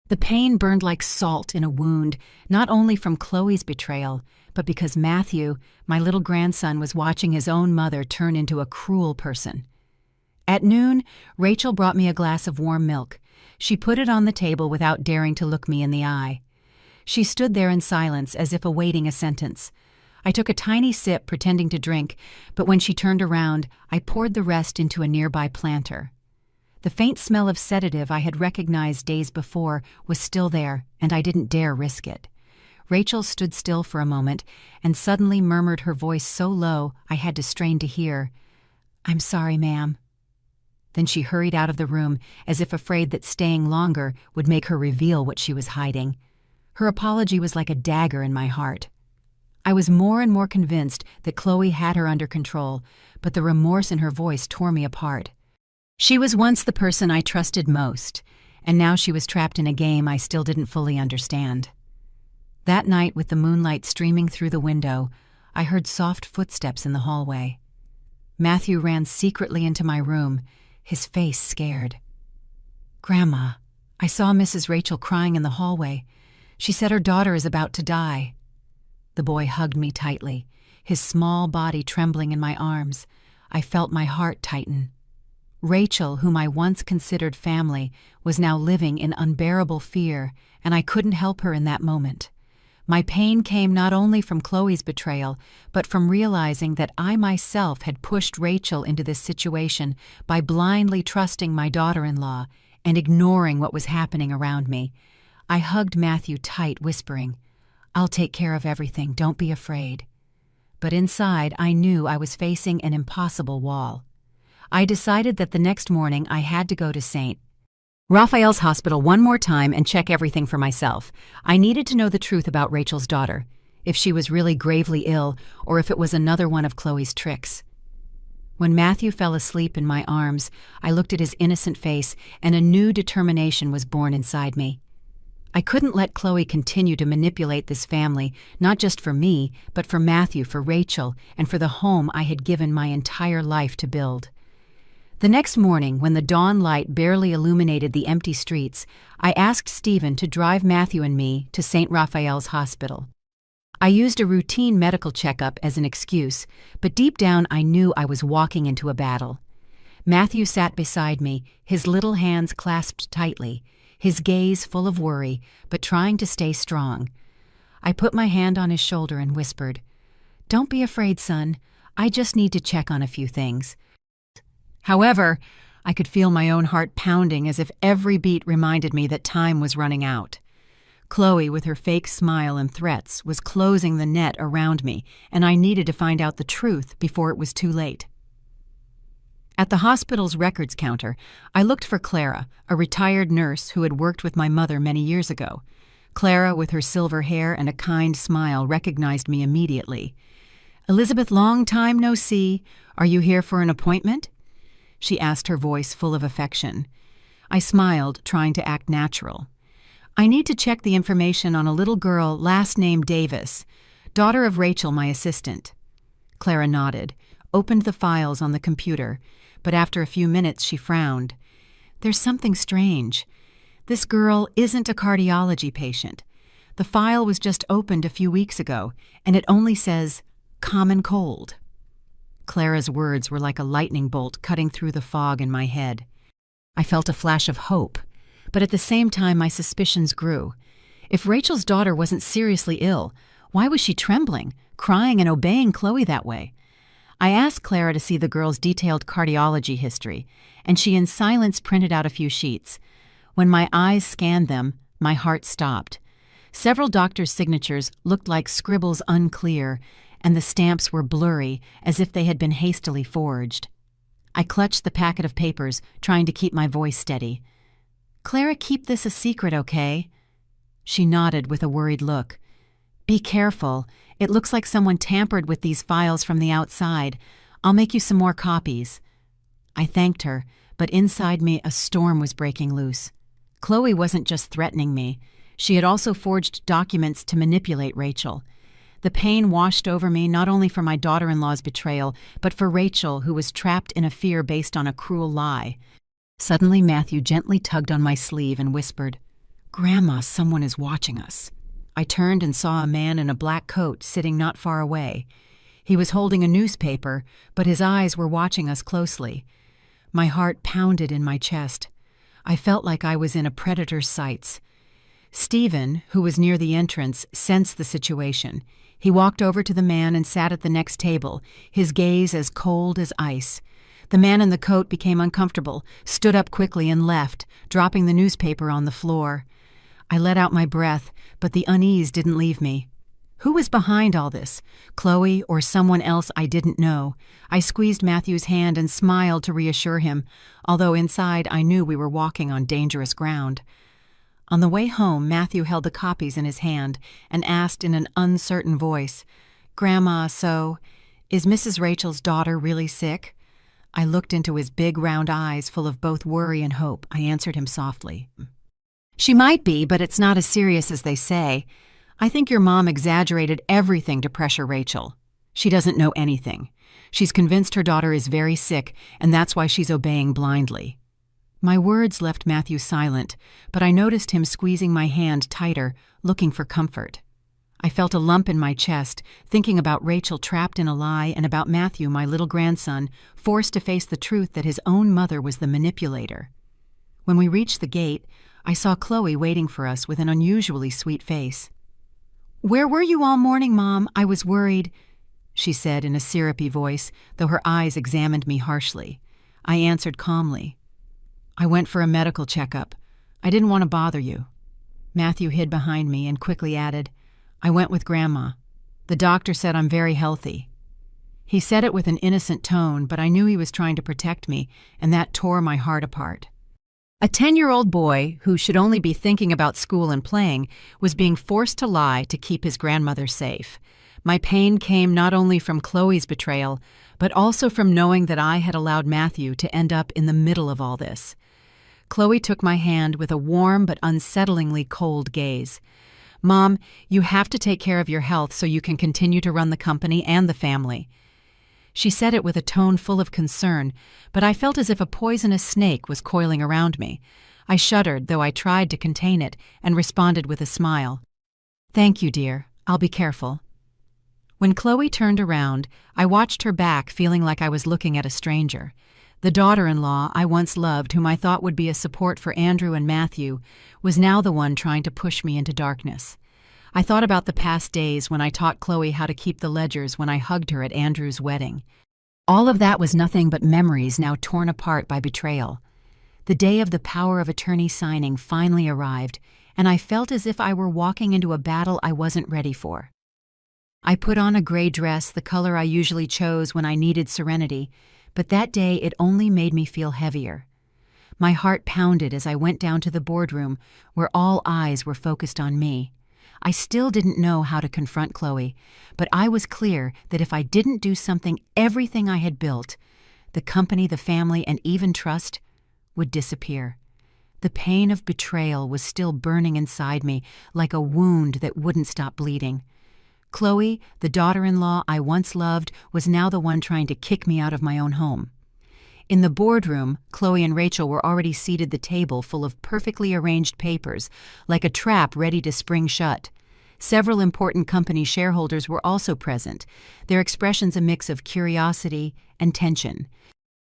The pain burned like salt in a wound, not only from Chloe's betrayal, but because Matthew, my little grandson, was watching his own mother turn into a cruel person. At noon, Rachel brought me a glass of warm milk. She put it on the table without daring to look me in the eye. She stood there in silence as if awaiting a sentence. I took a tiny sip, pretending to drink, but when she turned around, I poured the rest into a nearby planter. The faint smell of sedative I had recognized days before was still there, and I didn't dare risk it. Rachel stood still for a moment and suddenly murmured, her voice so low I had to strain to hear, "I'm sorry, ma'am." Then she hurried out of the room as if afraid that staying longer would make her reveal what she was hiding. Her apology was like a dagger in my heart. I was more and more convinced that Chloe had her under control, but the remorse in her voice tore me apart. She was once the person I trusted most, and now she was trapped in a game I still didn't fully understand. That night, with the moonlight streaming through the window, I heard soft footsteps in the hallway. Matthew ran secretly into my room, his face scared. "Grandma, I saw Mrs. Rachel crying in the hallway. She said her daughter is about to die." The boy hugged me tightly, his small body trembling in my arms. I felt my heart tighten. Rachel, whom I once considered family, was now living in unbearable fear, and I couldn't help her in that moment. My pain came not only from Chloe's betrayal, but from realizing that I myself had pushed Rachel into this situation by blindly trusting my daughter-in-law and ignoring what was happening around me. I hugged Matthew tight, whispering, "I'll take care of everything, don't be afraid." But inside, I knew I was facing an impossible wall. I decided that the next morning I had to go to St. Raphael's Hospital one more time and check everything for myself. I needed to know the truth about Rachel's daughter, if she was really gravely ill or if it was another one of Chloe's tricks. When Matthew fell asleep in my arms, I looked at his innocent face, and a new determination was born inside me. I couldn't let Chloe continue to manipulate this family, not just for me, but for Matthew, for Rachel, and for the home I had given my entire life to build. The next morning, when the dawn light barely illuminated the empty streets, I asked Stephen to drive Matthew and me to St. Raphael's Hospital. I used a routine medical checkup as an excuse, but deep down I knew I was walking into a battle. Matthew sat beside me, his little hands clasped tightly, his gaze full of worry, but trying to stay strong. I put my hand on his shoulder and whispered, "Don't be afraid, son. I just need to check on a few things." However, I could feel my own heart pounding as if every beat reminded me that time was running out. Chloe, with her fake smile and threats, was closing the net around me, and I needed to find out the truth before it was too late. At the hospital's records counter, I looked for Clara, a retired nurse who had worked with my mother many years ago. Clara, with her silver hair and a kind smile, recognized me immediately. "Elizabeth, long time no see. Are you here for an appointment?" she asked, her voice full of affection. I smiled, trying to act natural. "I need to check the information on a little girl last name Davis, daughter of Rachel, my assistant." Clara nodded, opened the files on the computer, but after a few minutes she frowned. "There's something strange. This girl isn't a cardiology patient. The file was just opened a few weeks ago, and it only says, 'common cold.'" Clara's words were like a lightning bolt cutting through the fog in my head. I felt a flash of hope, but at the same time my suspicions grew. If Rachel's daughter wasn't seriously ill, why was she trembling, crying and obeying Chloe that way? I asked Clara to see the girl's detailed cardiology history, and she in silence printed out a few sheets. When my eyes scanned them, my heart stopped. Several doctors' signatures looked like scribbles unclear, and the stamps were blurry, as if they had been hastily forged. I clutched the packet of papers, trying to keep my voice steady. "Clara, keep this a secret, okay?" She nodded with a worried look. "Be careful. It looks like someone tampered with these files from the outside. I'll make you some more copies." I thanked her, but inside me a storm was breaking loose. Chloe wasn't just threatening me. She had also forged documents to manipulate Rachel. The pain washed over me not only for my daughter-in-law's betrayal, but for Rachel, who was trapped in a fear based on a cruel lie. Suddenly, Matthew gently tugged on my sleeve and whispered, "Grandma, someone is watching us." I turned and saw a man in a black coat sitting not far away. He was holding a newspaper, but his eyes were watching us closely. My heart pounded in my chest. I felt like I was in a predator's sights. Stephen, who was near the entrance, sensed the situation. He walked over to the man and sat at the next table, his gaze as cold as ice. The man in the coat became uncomfortable, stood up quickly and left, dropping the newspaper on the floor. I let out my breath, but the unease didn't leave me. Who was behind all this? Chloe or someone else I didn't know? I squeezed Matthew's hand and smiled to reassure him, although inside I knew we were walking on dangerous ground. On the way home, Matthew held the copies in his hand and asked in an uncertain voice, "Grandma, so, is Mrs. Rachel's daughter really sick?" I looked into his big round eyes full of both worry and hope. I answered him softly, "She might be, but it's not as serious as they say. I think your mom exaggerated everything to pressure Rachel. She doesn't know anything. She's convinced her daughter is very sick, and that's why she's obeying blindly." My words left Matthew silent, but I noticed him squeezing my hand tighter, looking for comfort. I felt a lump in my chest, thinking about Rachel trapped in a lie and about Matthew, my little grandson, forced to face the truth that his own mother was the manipulator. When we reached the gate, I saw Chloe waiting for us with an unusually sweet face. "Where were you all morning, Mom? I was worried," she said in a syrupy voice, though her eyes examined me harshly. I answered calmly, "I went for a medical checkup. I didn't want to bother you." Matthew hid behind me and quickly added, "I went with Grandma. The doctor said I'm very healthy." He said it with an innocent tone, but I knew he was trying to protect me, and that tore my heart apart. A 10-year-old boy, who should only be thinking about school and playing, was being forced to lie to keep his grandmother safe. My pain came not only from Chloe's betrayal, but also from knowing that I had allowed Matthew to end up in the middle of all this. Chloe took my hand with a warm but unsettlingly cold gaze. "Mom, you have to take care of your health so you can continue to run the company and the family." She said it with a tone full of concern, but I felt as if a poisonous snake was coiling around me. I shuddered, though I tried to contain it, and responded with a smile. "Thank you, dear. I'll be careful." When Chloe turned around, I watched her back, feeling like I was looking at a stranger. The daughter-in-law I once loved, whom I thought would be a support for Andrew and Matthew, was now the one trying to push me into darkness. I thought about the past days when I taught Chloe how to keep the ledgers when I hugged her at Andrew's wedding. All of that was nothing but memories now torn apart by betrayal. The day of the power of attorney signing finally arrived, and I felt as if I were walking into a battle I wasn't ready for. I put on a gray dress, the color I usually chose when I needed serenity, but that day it only made me feel heavier. My heart pounded as I went down to the boardroom, where all eyes were focused on me. I still didn't know how to confront Chloe, but I was clear that if I didn't do something, everything I had built, the company, the family, and even trust, would disappear. The pain of betrayal was still burning inside me like a wound that wouldn't stop bleeding. Chloe, the daughter-in-law I once loved, was now the one trying to kick me out of my own home. In the boardroom, Chloe and Rachel were already seated at the table full of perfectly arranged papers, like a trap ready to spring shut. Several important company shareholders were also present, their expressions a mix of curiosity and tension.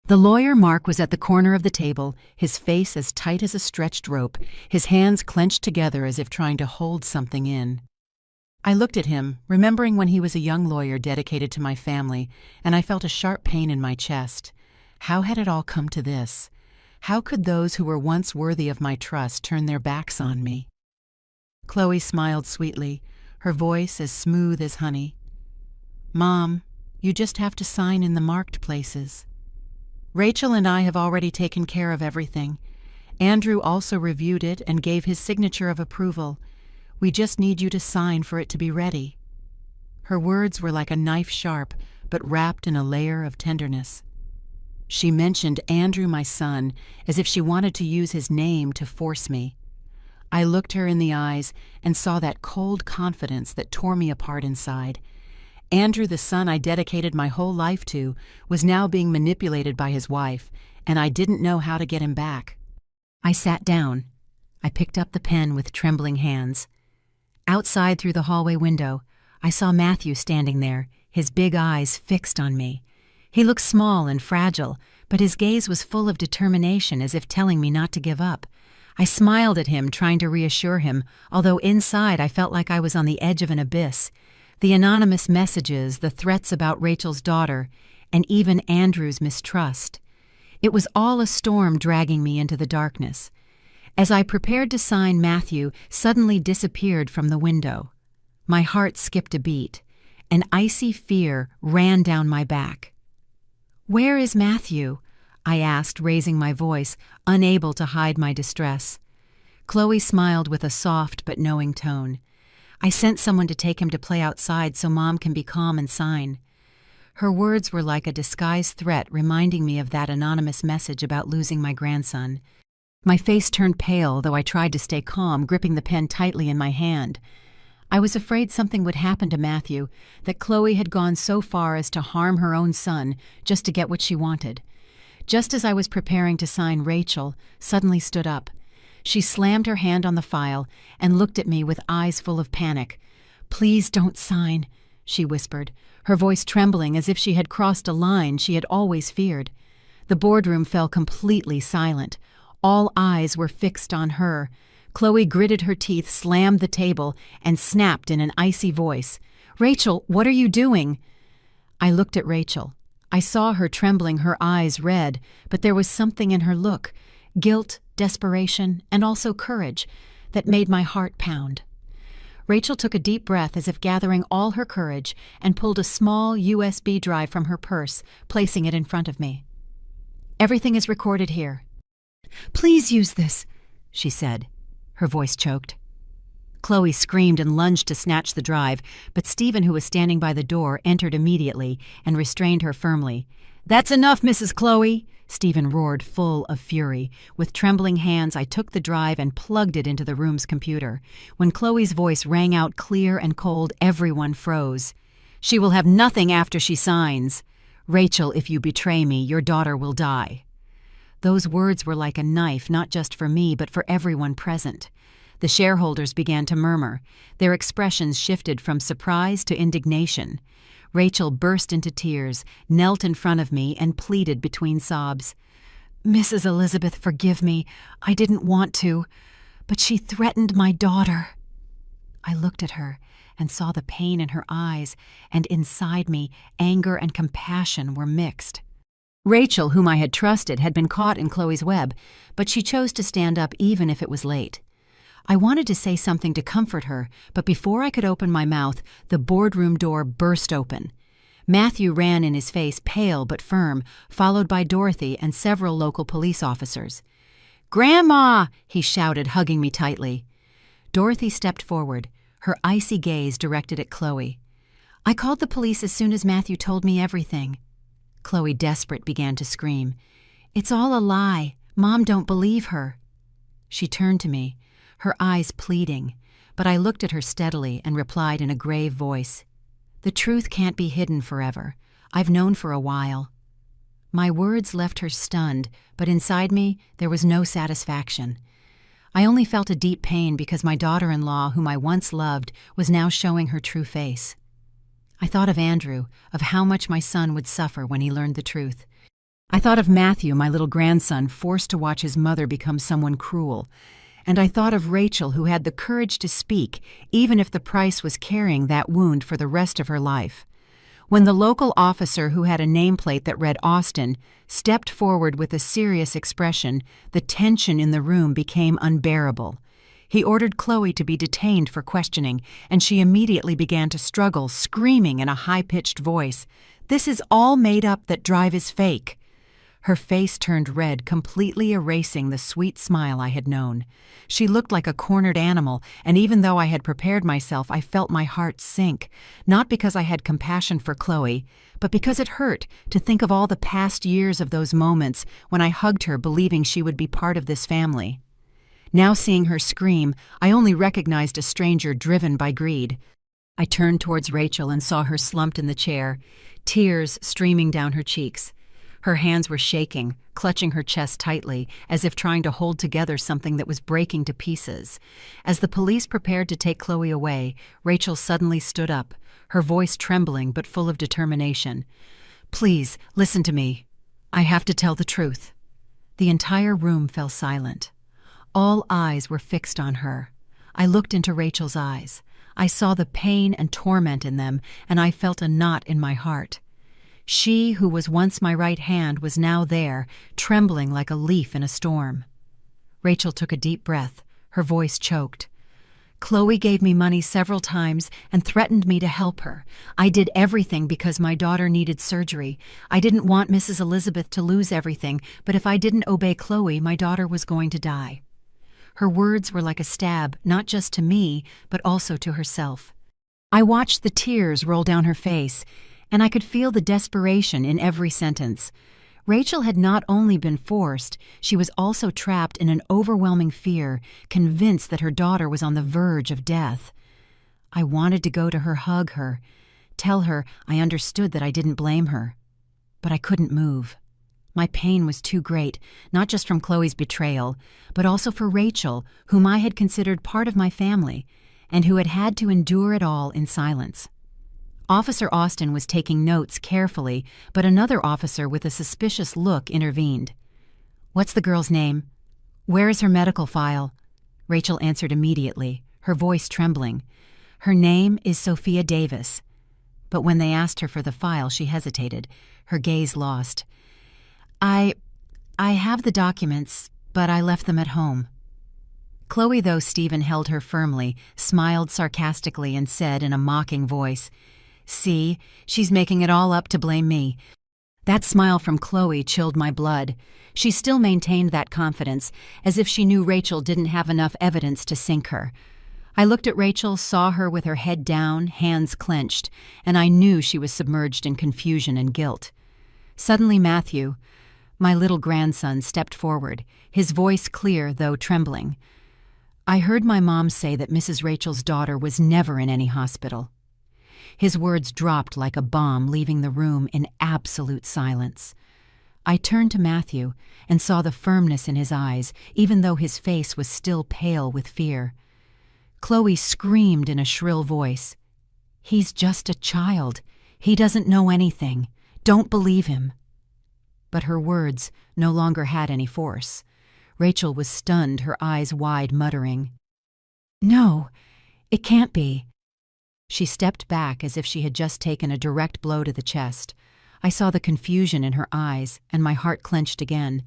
The lawyer Mark was at the corner of the table, his face as tight as a stretched rope, his hands clenched together as if trying to hold something in. I looked at him, remembering when he was a young lawyer dedicated to my family, and I felt a sharp pain in my chest. How had it all come to this? How could those who were once worthy of my trust turn their backs on me? Chloe smiled sweetly, her voice as smooth as honey. "Mom, you just have to sign in the marked places. Rachel and I have already taken care of everything. Andrew also reviewed it and gave his signature of approval. We just need you to sign for it to be ready." Her words were like a knife sharp, but wrapped in a layer of tenderness. She mentioned Andrew, my son, as if she wanted to use his name to force me. I looked her in the eyes and saw that cold confidence that tore me apart inside. Andrew, the son I dedicated my whole life to, was now being manipulated by his wife, and I didn't know how to get him back. I sat down. I picked up the pen with trembling hands. Outside through the hallway window, I saw Matthew standing there, his big eyes fixed on me. He looked small and fragile, but his gaze was full of determination, as if telling me not to give up. I smiled at him, trying to reassure him, although inside I felt like I was on the edge of an abyss. The anonymous messages, the threats about Rachel's daughter, and even Andrew's mistrust. It was all a storm dragging me into the darkness. As I prepared to sign, Matthew suddenly disappeared from the window. My heart skipped a beat. An icy fear ran down my back. "Where is Matthew?" I asked, raising my voice, unable to hide my distress. Chloe smiled with a soft but knowing tone. "I sent someone to take him to play outside so Mom can be calm and sign." Her words were like a disguised threat, reminding me of that anonymous message about losing my grandson. My face turned pale, though I tried to stay calm, gripping the pen tightly in my hand. I was afraid something would happen to Matthew, that Chloe had gone so far as to harm her own son just to get what she wanted. Just as I was preparing to sign, Rachel suddenly stood up. She slammed her hand on the file and looked at me with eyes full of panic. "Please don't sign," she whispered, her voice trembling as if she had crossed a line she had always feared. The boardroom fell completely silent. All eyes were fixed on her. Chloe gritted her teeth, slammed the table, and snapped in an icy voice, "Rachel, what are you doing?" I looked at Rachel. I saw her trembling, her eyes red, but there was something in her look, guilt, desperation, and also courage, that made my heart pound. Rachel took a deep breath as if gathering all her courage and pulled a small USB drive from her purse, placing it in front of me. "Everything is recorded here." "Please use this," she said. Her voice choked. Chloe screamed and lunged to snatch the drive, but Stephen, who was standing by the door, entered immediately and restrained her firmly. "That's enough, Mrs. Chloe," Stephen roared, full of fury. With trembling hands, I took the drive and plugged it into the room's computer. When Chloe's voice rang out clear and cold, everyone froze. "She will have nothing after she signs. Rachel, if you betray me, your daughter will die." Those words were like a knife, not just for me, but for everyone present. The shareholders began to murmur. Their expressions shifted from surprise to indignation. Rachel burst into tears, knelt in front of me, and pleaded between sobs. "Mrs. Elizabeth, forgive me. I didn't want to, but she threatened my daughter." I looked at her and saw the pain in her eyes, and inside me, anger and compassion were mixed. Rachel, whom I had trusted, had been caught in Chloe's web, but she chose to stand up even if it was late. I wanted to say something to comfort her, but before I could open my mouth, the boardroom door burst open. Matthew ran in his face, pale but firm, followed by Dorothy and several local police officers. "Grandma!" he shouted, hugging me tightly. Dorothy stepped forward, her icy gaze directed at Chloe. "I called the police as soon as Matthew told me everything." Chloe, desperate, began to scream. "It's all a lie. Mom don't believe her." She turned to me, her eyes pleading, but I looked at her steadily and replied in a grave voice, "The truth can't be hidden forever. I've known for a while." My words left her stunned, but inside me there was no satisfaction. I only felt a deep pain because my daughter-in-law, whom I once loved, was now showing her true face. I thought of Andrew, of how much my son would suffer when he learned the truth. I thought of Matthew, my little grandson, forced to watch his mother become someone cruel. And I thought of Rachel, who had the courage to speak, even if the price was carrying that wound for the rest of her life. When the local officer, who had a nameplate that read Austin, stepped forward with a serious expression, the tension in the room became unbearable. He ordered Chloe to be detained for questioning, and she immediately began to struggle, screaming in a high-pitched voice, "This is all made up, that drive is fake." Her face turned red, completely erasing the sweet smile I had known. She looked like a cornered animal, and even though I had prepared myself, I felt my heart sink, not because I had compassion for Chloe, but because it hurt to think of all the past years of those moments when I hugged her believing she would be part of this family. Now seeing her scream, I only recognized a stranger driven by greed. I turned towards Rachel and saw her slumped in the chair, tears streaming down her cheeks. Her hands were shaking, clutching her chest tightly, as if trying to hold together something that was breaking to pieces. As the police prepared to take Chloe away, Rachel suddenly stood up, her voice trembling but full of determination. "Please, listen to me. I have to tell the truth." The entire room fell silent. All eyes were fixed on her. I looked into Rachel's eyes. I saw the pain and torment in them, and I felt a knot in my heart. She who was once my right hand was now there, trembling like a leaf in a storm. Rachel took a deep breath, her voice choked. "Chloe gave me money several times and threatened me to help her. I did everything because my daughter needed surgery. I didn't want Mrs. Elizabeth to lose everything, but if I didn't obey Chloe, my daughter was going to die." Her words were like a stab, not just to me, but also to herself. I watched the tears roll down her face, and I could feel the desperation in every sentence. Rachel had not only been forced, she was also trapped in an overwhelming fear, convinced that her daughter was on the verge of death. I wanted to go to her, hug her, tell her I understood that I didn't blame her. But I couldn't move. My pain was too great, not just from Chloe's betrayal, but also for Rachel, whom I had considered part of my family, and who had had to endure it all in silence. Officer Austin was taking notes carefully, but another officer with a suspicious look intervened. "What's the girl's name? Where is her medical file?" Rachel answered immediately, her voice trembling. "Her name is Sophia Davis." But when they asked her for the file, she hesitated, her gaze lost. I have the documents, but I left them at home." Chloe, though Stephen held her firmly, smiled sarcastically and said in a mocking voice, "See, she's making it all up to blame me." That smile from Chloe chilled my blood. She still maintained that confidence, as if she knew Rachel didn't have enough evidence to sink her. I looked at Rachel, saw her with her head down, hands clenched, and I knew she was submerged in confusion and guilt. Suddenly Matthew, my little grandson, stepped forward, his voice clear though trembling. "I heard my mom say that Mrs. Rachel's daughter was never in any hospital." His words dropped like a bomb, leaving the room in absolute silence. I turned to Matthew and saw the firmness in his eyes, even though his face was still pale with fear. Chloe screamed in a shrill voice, "He's just a child. He doesn't know anything. Don't believe him." But her words no longer had any force. Rachel was stunned, her eyes wide, muttering, "No, it can't be." She stepped back as if she had just taken a direct blow to the chest. I saw the confusion in her eyes, and my heart clenched again.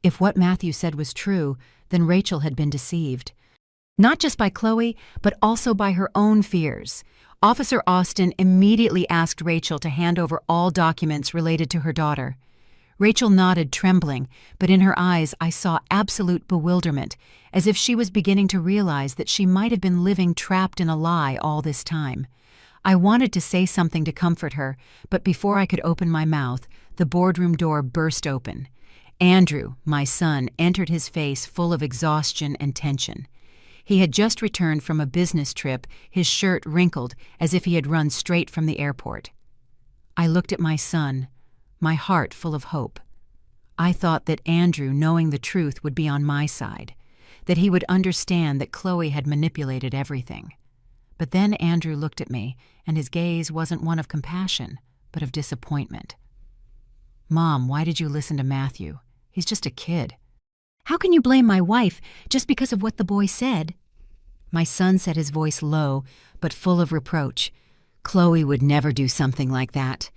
If what Matthew said was true, then Rachel had been deceived. Not just by Chloe, but also by her own fears. Officer Austin immediately asked Rachel to hand over all documents related to her daughter. Rachel nodded, trembling, but in her eyes I saw absolute bewilderment, as if she was beginning to realize that she might have been living trapped in a lie all this time. I wanted to say something to comfort her, but before I could open my mouth, the boardroom door burst open. Andrew, my son, entered, his face full of exhaustion and tension. He had just returned from a business trip, his shirt wrinkled as if he had run straight from the airport. I looked at my son, my heart full of hope. I thought that Andrew, knowing the truth, would be on my side, that he would understand that Chloe had manipulated everything. But then Andrew looked at me, and his gaze wasn't one of compassion, but of disappointment. "Mom, why did you listen to Matthew? He's just a kid." "How can you blame my wife just because of what the boy said?" My son said, his voice low, but full of reproach. "Chloe would never do something like that."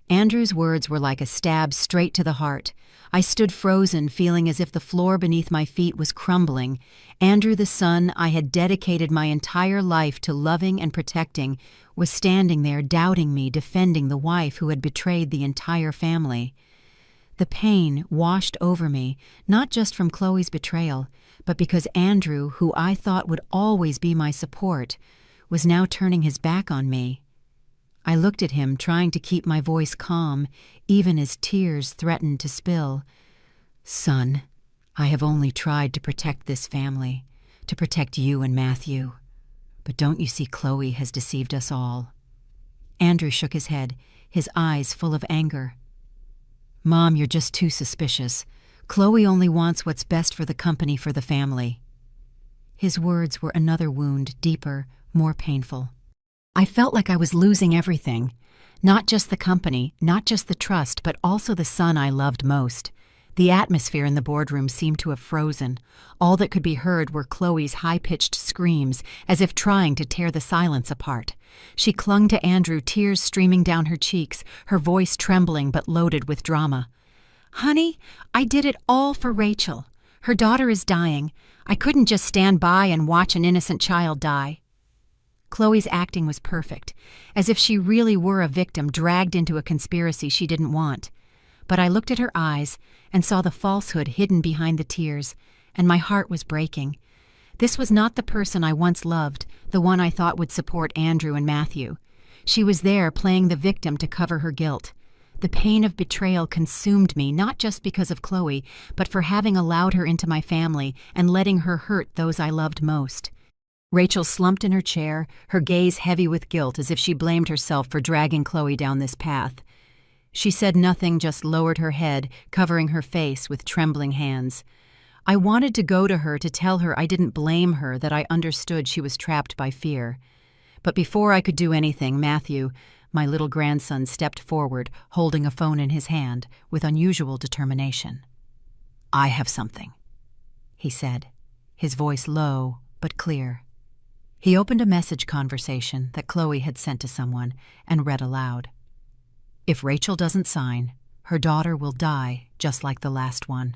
Andrew's words were like a stab straight to the heart. I stood frozen, feeling as if the floor beneath my feet was crumbling. Andrew, the son I had dedicated my entire life to loving and protecting, was standing there doubting me, defending the wife who had betrayed the entire family. The pain washed over me, not just from Chloe's betrayal, but because Andrew, who I thought would always be my support, was now turning his back on me. I looked at him, trying to keep my voice calm, even as tears threatened to spill. "Son, I have only tried to protect this family, to protect you and Matthew. But don't you see Chloe has deceived us all?" Andrew shook his head, his eyes full of anger. "Mom, you're just too suspicious. Chloe only wants what's best for the company, for the family." His words were another wound, deeper, more painful. I felt like I was losing everything. Not just the company, not just the trust, but also the son I loved most. The atmosphere in the boardroom seemed to have frozen. All that could be heard were Chloe's high-pitched screams, as if trying to tear the silence apart. She clung to Andrew, tears streaming down her cheeks, her voice trembling but loaded with drama. "Honey, I did it all for Rachel. Her daughter is dying. I couldn't just stand by and watch an innocent child die." Chloe's acting was perfect, as if she really were a victim dragged into a conspiracy she didn't want. But I looked at her eyes and saw the falsehood hidden behind the tears, and my heart was breaking. This was not the person I once loved, the one I thought would support Andrew and Matthew. She was there playing the victim to cover her guilt. The pain of betrayal consumed me, not just because of Chloe, but for having allowed her into my family and letting her hurt those I loved most. Rachel slumped in her chair, her gaze heavy with guilt, as if she blamed herself for dragging Chloe down this path. She said nothing, just lowered her head, covering her face with trembling hands. I wanted to go to her to tell her I didn't blame her, that I understood she was trapped by fear. But before I could do anything, Matthew, my little grandson, stepped forward, holding a phone in his hand, with unusual determination. "I have something," he said, his voice low but clear. He opened a message conversation that Chloe had sent to someone and read aloud. "If Rachel doesn't sign, her daughter will die just like the last one."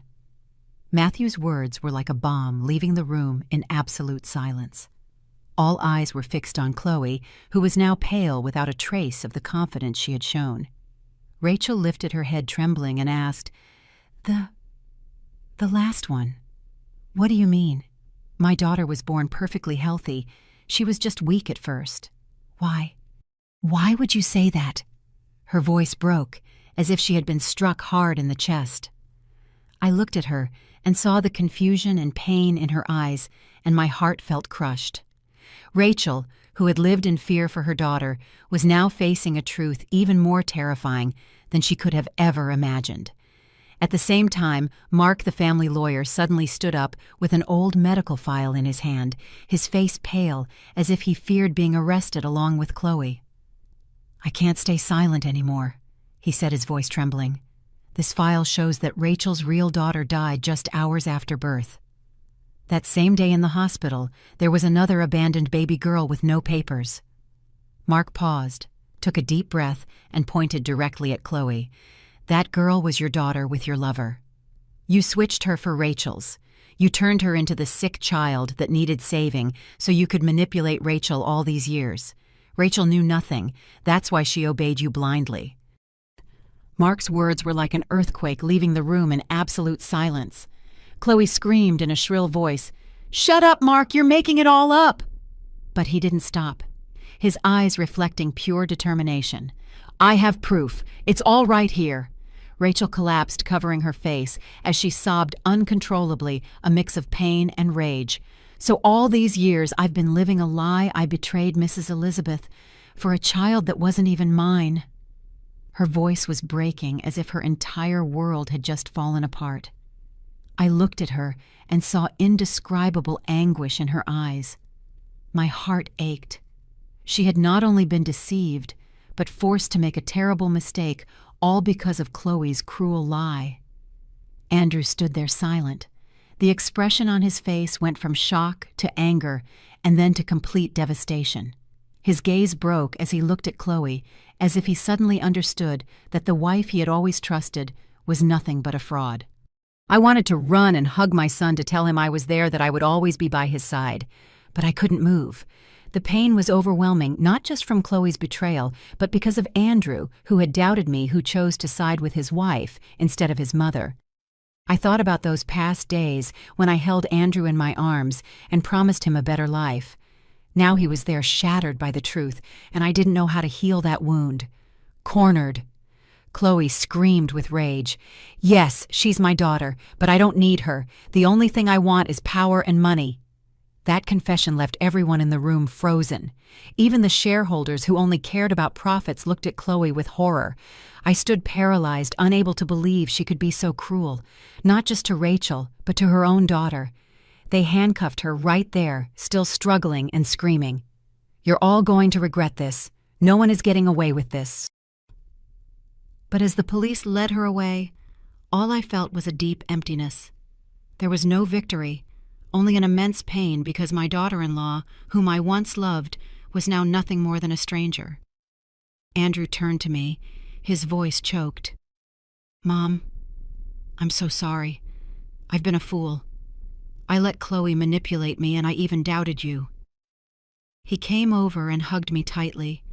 Matthew's words were like a bomb, leaving the room in absolute silence. All eyes were fixed on Chloe, who was now pale without a trace of the confidence she had shown. Rachel lifted her head trembling and asked, The last one? What do you mean? My daughter was born perfectly healthy. She was just weak at first. Why would you say that?" Her voice broke, as if she had been struck hard in the chest. I looked at her and saw the confusion and pain in her eyes, and my heart felt crushed. Rachel, who had lived in fear for her daughter, was now facing a truth even more terrifying than she could have ever imagined. At the same time, Mark, the family lawyer, suddenly stood up with an old medical file in his hand, his face pale, as if he feared being arrested along with Chloe. "I can't stay silent anymore," he said, his voice trembling. "This file shows that Rachel's real daughter died just hours after birth. That same day in the hospital, there was another abandoned baby girl with no papers." Mark paused, took a deep breath, and pointed directly at Chloe. "That girl was your daughter with your lover. You switched her for Rachel's. You turned her into the sick child that needed saving so you could manipulate Rachel all these years. Rachel knew nothing. That's why she obeyed you blindly." Mark's words were like an earthquake, leaving the room in absolute silence. Chloe screamed in a shrill voice, "Shut up, Mark, you're making it all up!" But he didn't stop, his eyes reflecting pure determination. "I have proof. It's all right here." Rachel collapsed, covering her face, as she sobbed uncontrollably, a mix of pain and rage. "So all these years I've been living a lie. I betrayed Mrs. Elizabeth for a child that wasn't even mine." Her voice was breaking, as if her entire world had just fallen apart. I looked at her and saw indescribable anguish in her eyes. My heart ached. She had not only been deceived, but forced to make a terrible mistake, all because of Chloe's cruel lie. Andrew stood there silent. The expression on his face went from shock to anger and then to complete devastation. His gaze broke as he looked at Chloe, as if he suddenly understood that the wife he had always trusted was nothing but a fraud. I wanted to run and hug my son to tell him I was there, that I would always be by his side. But I couldn't move. The pain was overwhelming, not just from Chloe's betrayal, but because of Andrew, who had doubted me, who chose to side with his wife instead of his mother. I thought about those past days when I held Andrew in my arms and promised him a better life. Now he was there, shattered by the truth, and I didn't know how to heal that wound. Cornered. Chloe screamed with rage. "Yes, she's my daughter, but I don't need her. The only thing I want is power and money." That confession left everyone in the room frozen. Even the shareholders who only cared about profits looked at Chloe with horror. I stood paralyzed, unable to believe she could be so cruel, not just to Rachel, but to her own daughter. They handcuffed her right there, still struggling and screaming. "You're all going to regret this. No one is getting away with this." But as the police led her away, all I felt was a deep emptiness. There was no victory, only an immense pain because my daughter-in-law, whom I once loved, was now nothing more than a stranger. Andrew turned to me, his voice choked. "Mom, I'm so sorry. I've been a fool. I let Chloe manipulate me, and I even doubted you." He came over and hugged me tightly.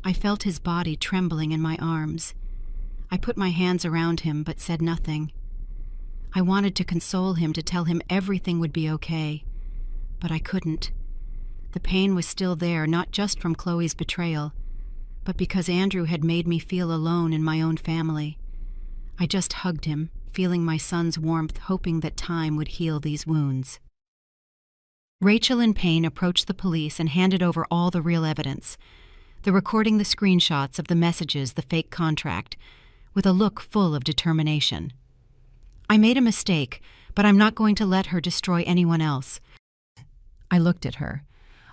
I felt his body trembling in my arms. I put my hands around him but said nothing. I wanted to console him, to tell him everything would be okay, but I couldn't. The pain was still there, not just from Chloe's betrayal, but because Andrew had made me feel alone in my own family. I just hugged him, feeling my son's warmth, hoping that time would heal these wounds. Rachel, in pain, approached the police and handed over all the real evidence, the recording, the screenshots of the messages, the fake contract, with a look full of determination. "I made a mistake, but I'm not going to let her destroy anyone else." I looked at her.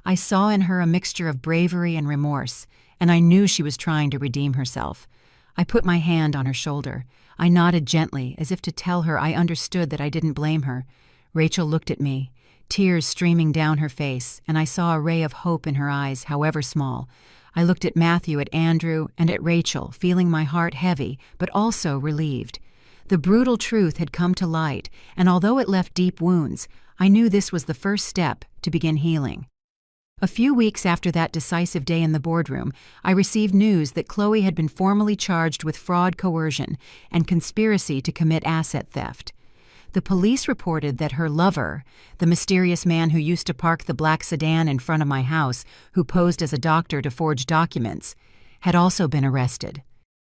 I saw in her a mixture of bravery and remorse, and I knew she was trying to redeem herself. I put my hand on her shoulder. I nodded gently, as if to tell her I understood that I didn't blame her. Rachel looked at me, tears streaming down her face, and I saw a ray of hope in her eyes, however small. I looked at Matthew, at Andrew, and at Rachel, feeling my heart heavy, but also relieved. The brutal truth had come to light, and although it left deep wounds, I knew this was the first step to begin healing. A few weeks after that decisive day in the boardroom, I received news that Chloe had been formally charged with fraud, coercion, and conspiracy to commit asset theft. The police reported that her lover, the mysterious man who used to park the black sedan in front of my house, who posed as a doctor to forge documents, had also been arrested.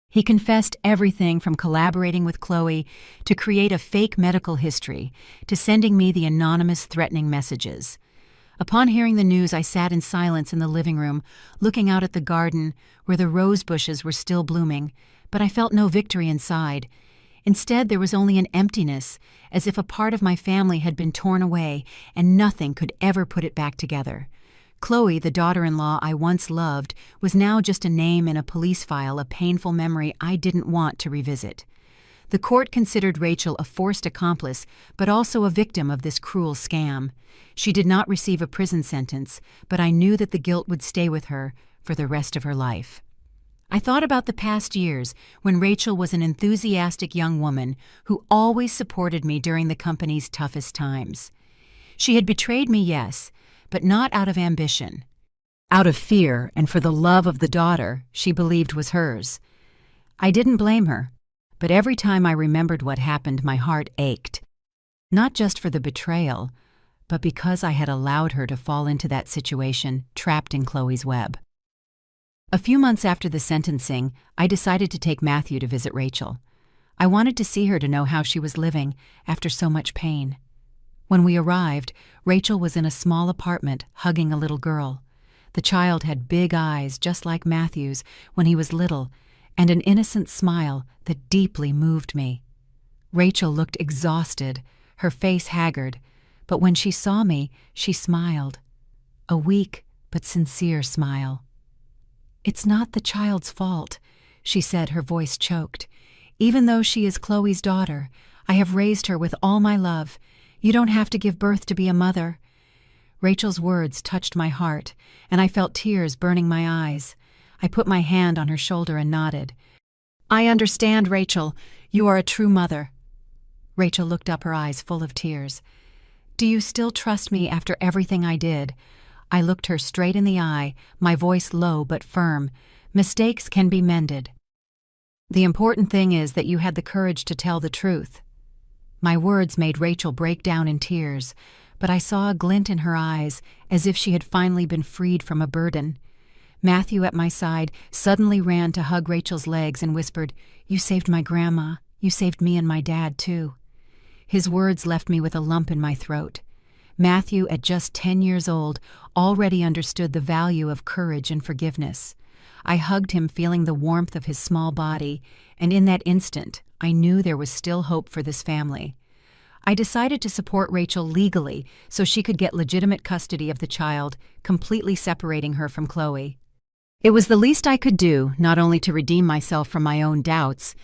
He confessed everything from collaborating with Chloe to create a fake medical history to sending me the anonymous threatening messages. Upon hearing the news, I sat in silence in the living room, looking out at the garden where the rose bushes were still blooming, but I felt no victory inside. Instead, there was only an emptiness, as if a part of my family had been torn away and nothing could ever put it back together. Chloe, the daughter-in-law I once loved, was now just a name in a police file, a painful memory I didn't want to revisit. The court considered Rachel a forced accomplice, but also a victim of this cruel scam. She did not receive a prison sentence, but I knew that the guilt would stay with her for the rest of her life. I thought about the past years when Rachel was an enthusiastic young woman who always supported me during the company's toughest times. She had betrayed me, yes, but not out of ambition. Out of fear and for the love of the daughter she believed was hers. I didn't blame her, but every time I remembered what happened, my heart ached. Not just for the betrayal, but because I had allowed her to fall into that situation, trapped in Chloe's web. A few months after the sentencing, I decided to take Matthew to visit Rachel. I wanted to see her, to know how she was living after so much pain. When we arrived, Rachel was in a small apartment hugging a little girl. The child had big eyes just like Matthew's when he was little, and an innocent smile that deeply moved me. Rachel looked exhausted, her face haggard, but when she saw me, she smiled. A weak but sincere smile. "It's not the child's fault," she said, her voice choked. "Even though she is Chloe's daughter, I have raised her with all my love. You don't have to give birth to be a mother." Rachel's words touched my heart, and I felt tears burning my eyes. I put my hand on her shoulder and nodded. "I understand, Rachel. You are a true mother." Rachel looked up, her eyes full of tears. "Do you still trust me after everything I did?" I looked her straight in the eye, my voice low but firm. "Mistakes can be mended. The important thing is that you had the courage to tell the truth." My words made Rachel break down in tears, but I saw a glint in her eyes, as if she had finally been freed from a burden. Matthew, at my side, suddenly ran to hug Rachel's legs and whispered, "You saved my grandma. You saved me and my dad, too." His words left me with a lump in my throat. Matthew, at just 10 years old, already understood the value of courage and forgiveness. I hugged him, feeling the warmth of his small body, and in that instant, I knew there was still hope for this family. I decided to support Rachel legally so she could get legitimate custody of the child, completely separating her from Chloe. It was the least I could do, not only to redeem myself from my own doubts,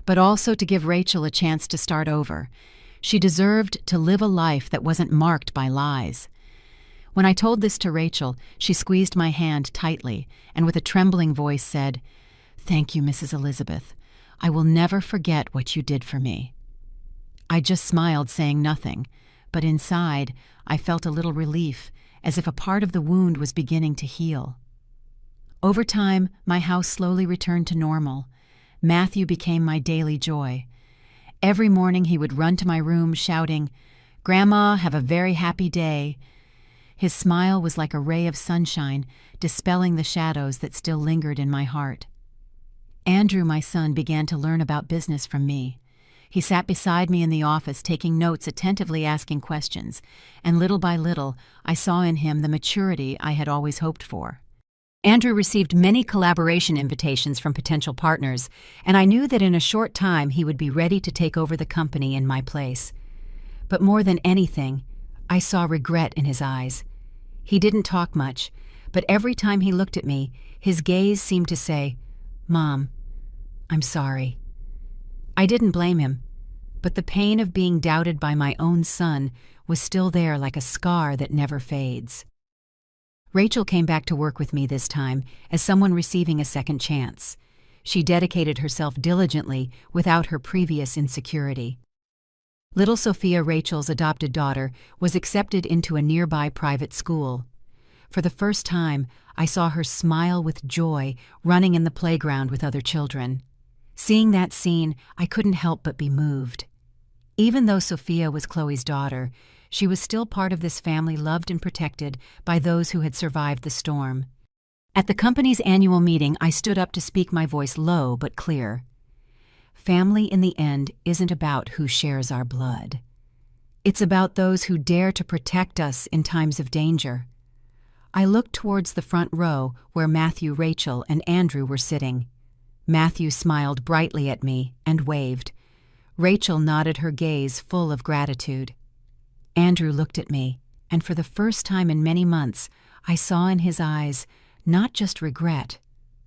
but also to give Rachel a chance to start over. She deserved to live a life that wasn't marked by lies. When I told this to Rachel, she squeezed my hand tightly and with a trembling voice said, "Thank you, Mrs. Elizabeth. I will never forget what you did for me." I just smiled, saying nothing, but inside I felt a little relief, as if a part of the wound was beginning to heal. Over time, my house slowly returned to normal. Matthew became my daily joy. Every morning he would run to my room shouting, "Grandma, have a very happy day." His smile was like a ray of sunshine, dispelling the shadows that still lingered in my heart. Andrew, my son, began to learn about business from me. He sat beside me in the office, taking notes, attentively asking questions, and little by little, I saw in him the maturity I had always hoped for. Andrew received many collaboration invitations from potential partners, and I knew that in a short time he would be ready to take over the company in my place. But more than anything, I saw regret in his eyes. He didn't talk much, but every time he looked at me, his gaze seemed to say, "Mom, I'm sorry." I didn't blame him, but the pain of being doubted by my own son was still there like a scar that never fades. Rachel came back to work with me this time as someone receiving a second chance. She dedicated herself diligently without her previous insecurity. Little Sophia, Rachel's adopted daughter, was accepted into a nearby private school. For the first time, I saw her smile with joy running in the playground with other children. Seeing that scene, I couldn't help but be moved. Even though Sophia was Chloe's daughter, she was still part of this family, loved and protected by those who had survived the storm. At the company's annual meeting, I stood up to speak, my voice low but clear. Family, in the end, isn't about who shares our blood. It's about those who dare to protect us in times of danger. I looked towards the front row where Matthew, Rachel, and Andrew were sitting. Matthew smiled brightly at me and waved. Rachel nodded, her gaze full of gratitude. Andrew looked at me, and for the first time in many months, I saw in his eyes not just regret,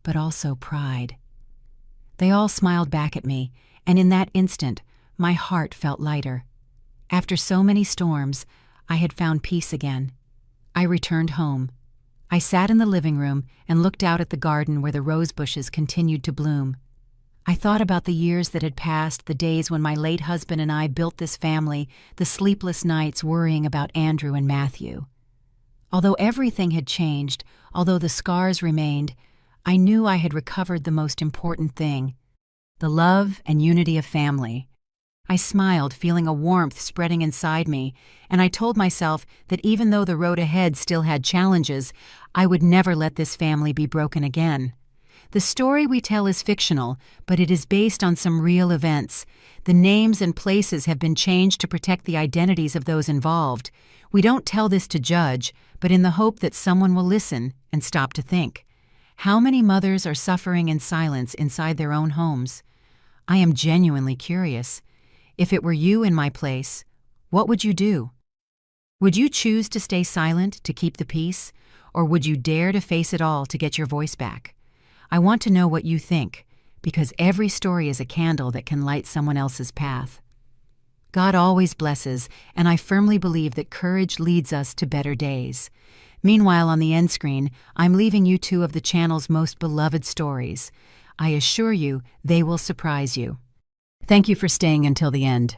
but also pride. They all smiled back at me, and in that instant, my heart felt lighter. After so many storms, I had found peace again. I returned home. I sat in the living room and looked out at the garden where the rose bushes continued to bloom. I thought about the years that had passed, the days when my late husband and I built this family, the sleepless nights worrying about Andrew and Matthew. Although everything had changed, although the scars remained, I knew I had recovered the most important thing: the love and unity of family. I smiled, feeling a warmth spreading inside me, and I told myself that even though the road ahead still had challenges, I would never let this family be broken again. The story we tell is fictional, but it is based on some real events. The names and places have been changed to protect the identities of those involved. We don't tell this to judge, but in the hope that someone will listen and stop to think. How many mothers are suffering in silence inside their own homes? I am genuinely curious. If it were you in my place, what would you do? Would you choose to stay silent to keep the peace, or would you dare to face it all to get your voice back? I want to know what you think, because every story is a candle that can light someone else's path. God always blesses, and I firmly believe that courage leads us to better days. Meanwhile, on the end screen, I'm leaving you two of the channel's most beloved stories. I assure you, they will surprise you. Thank you for staying until the end.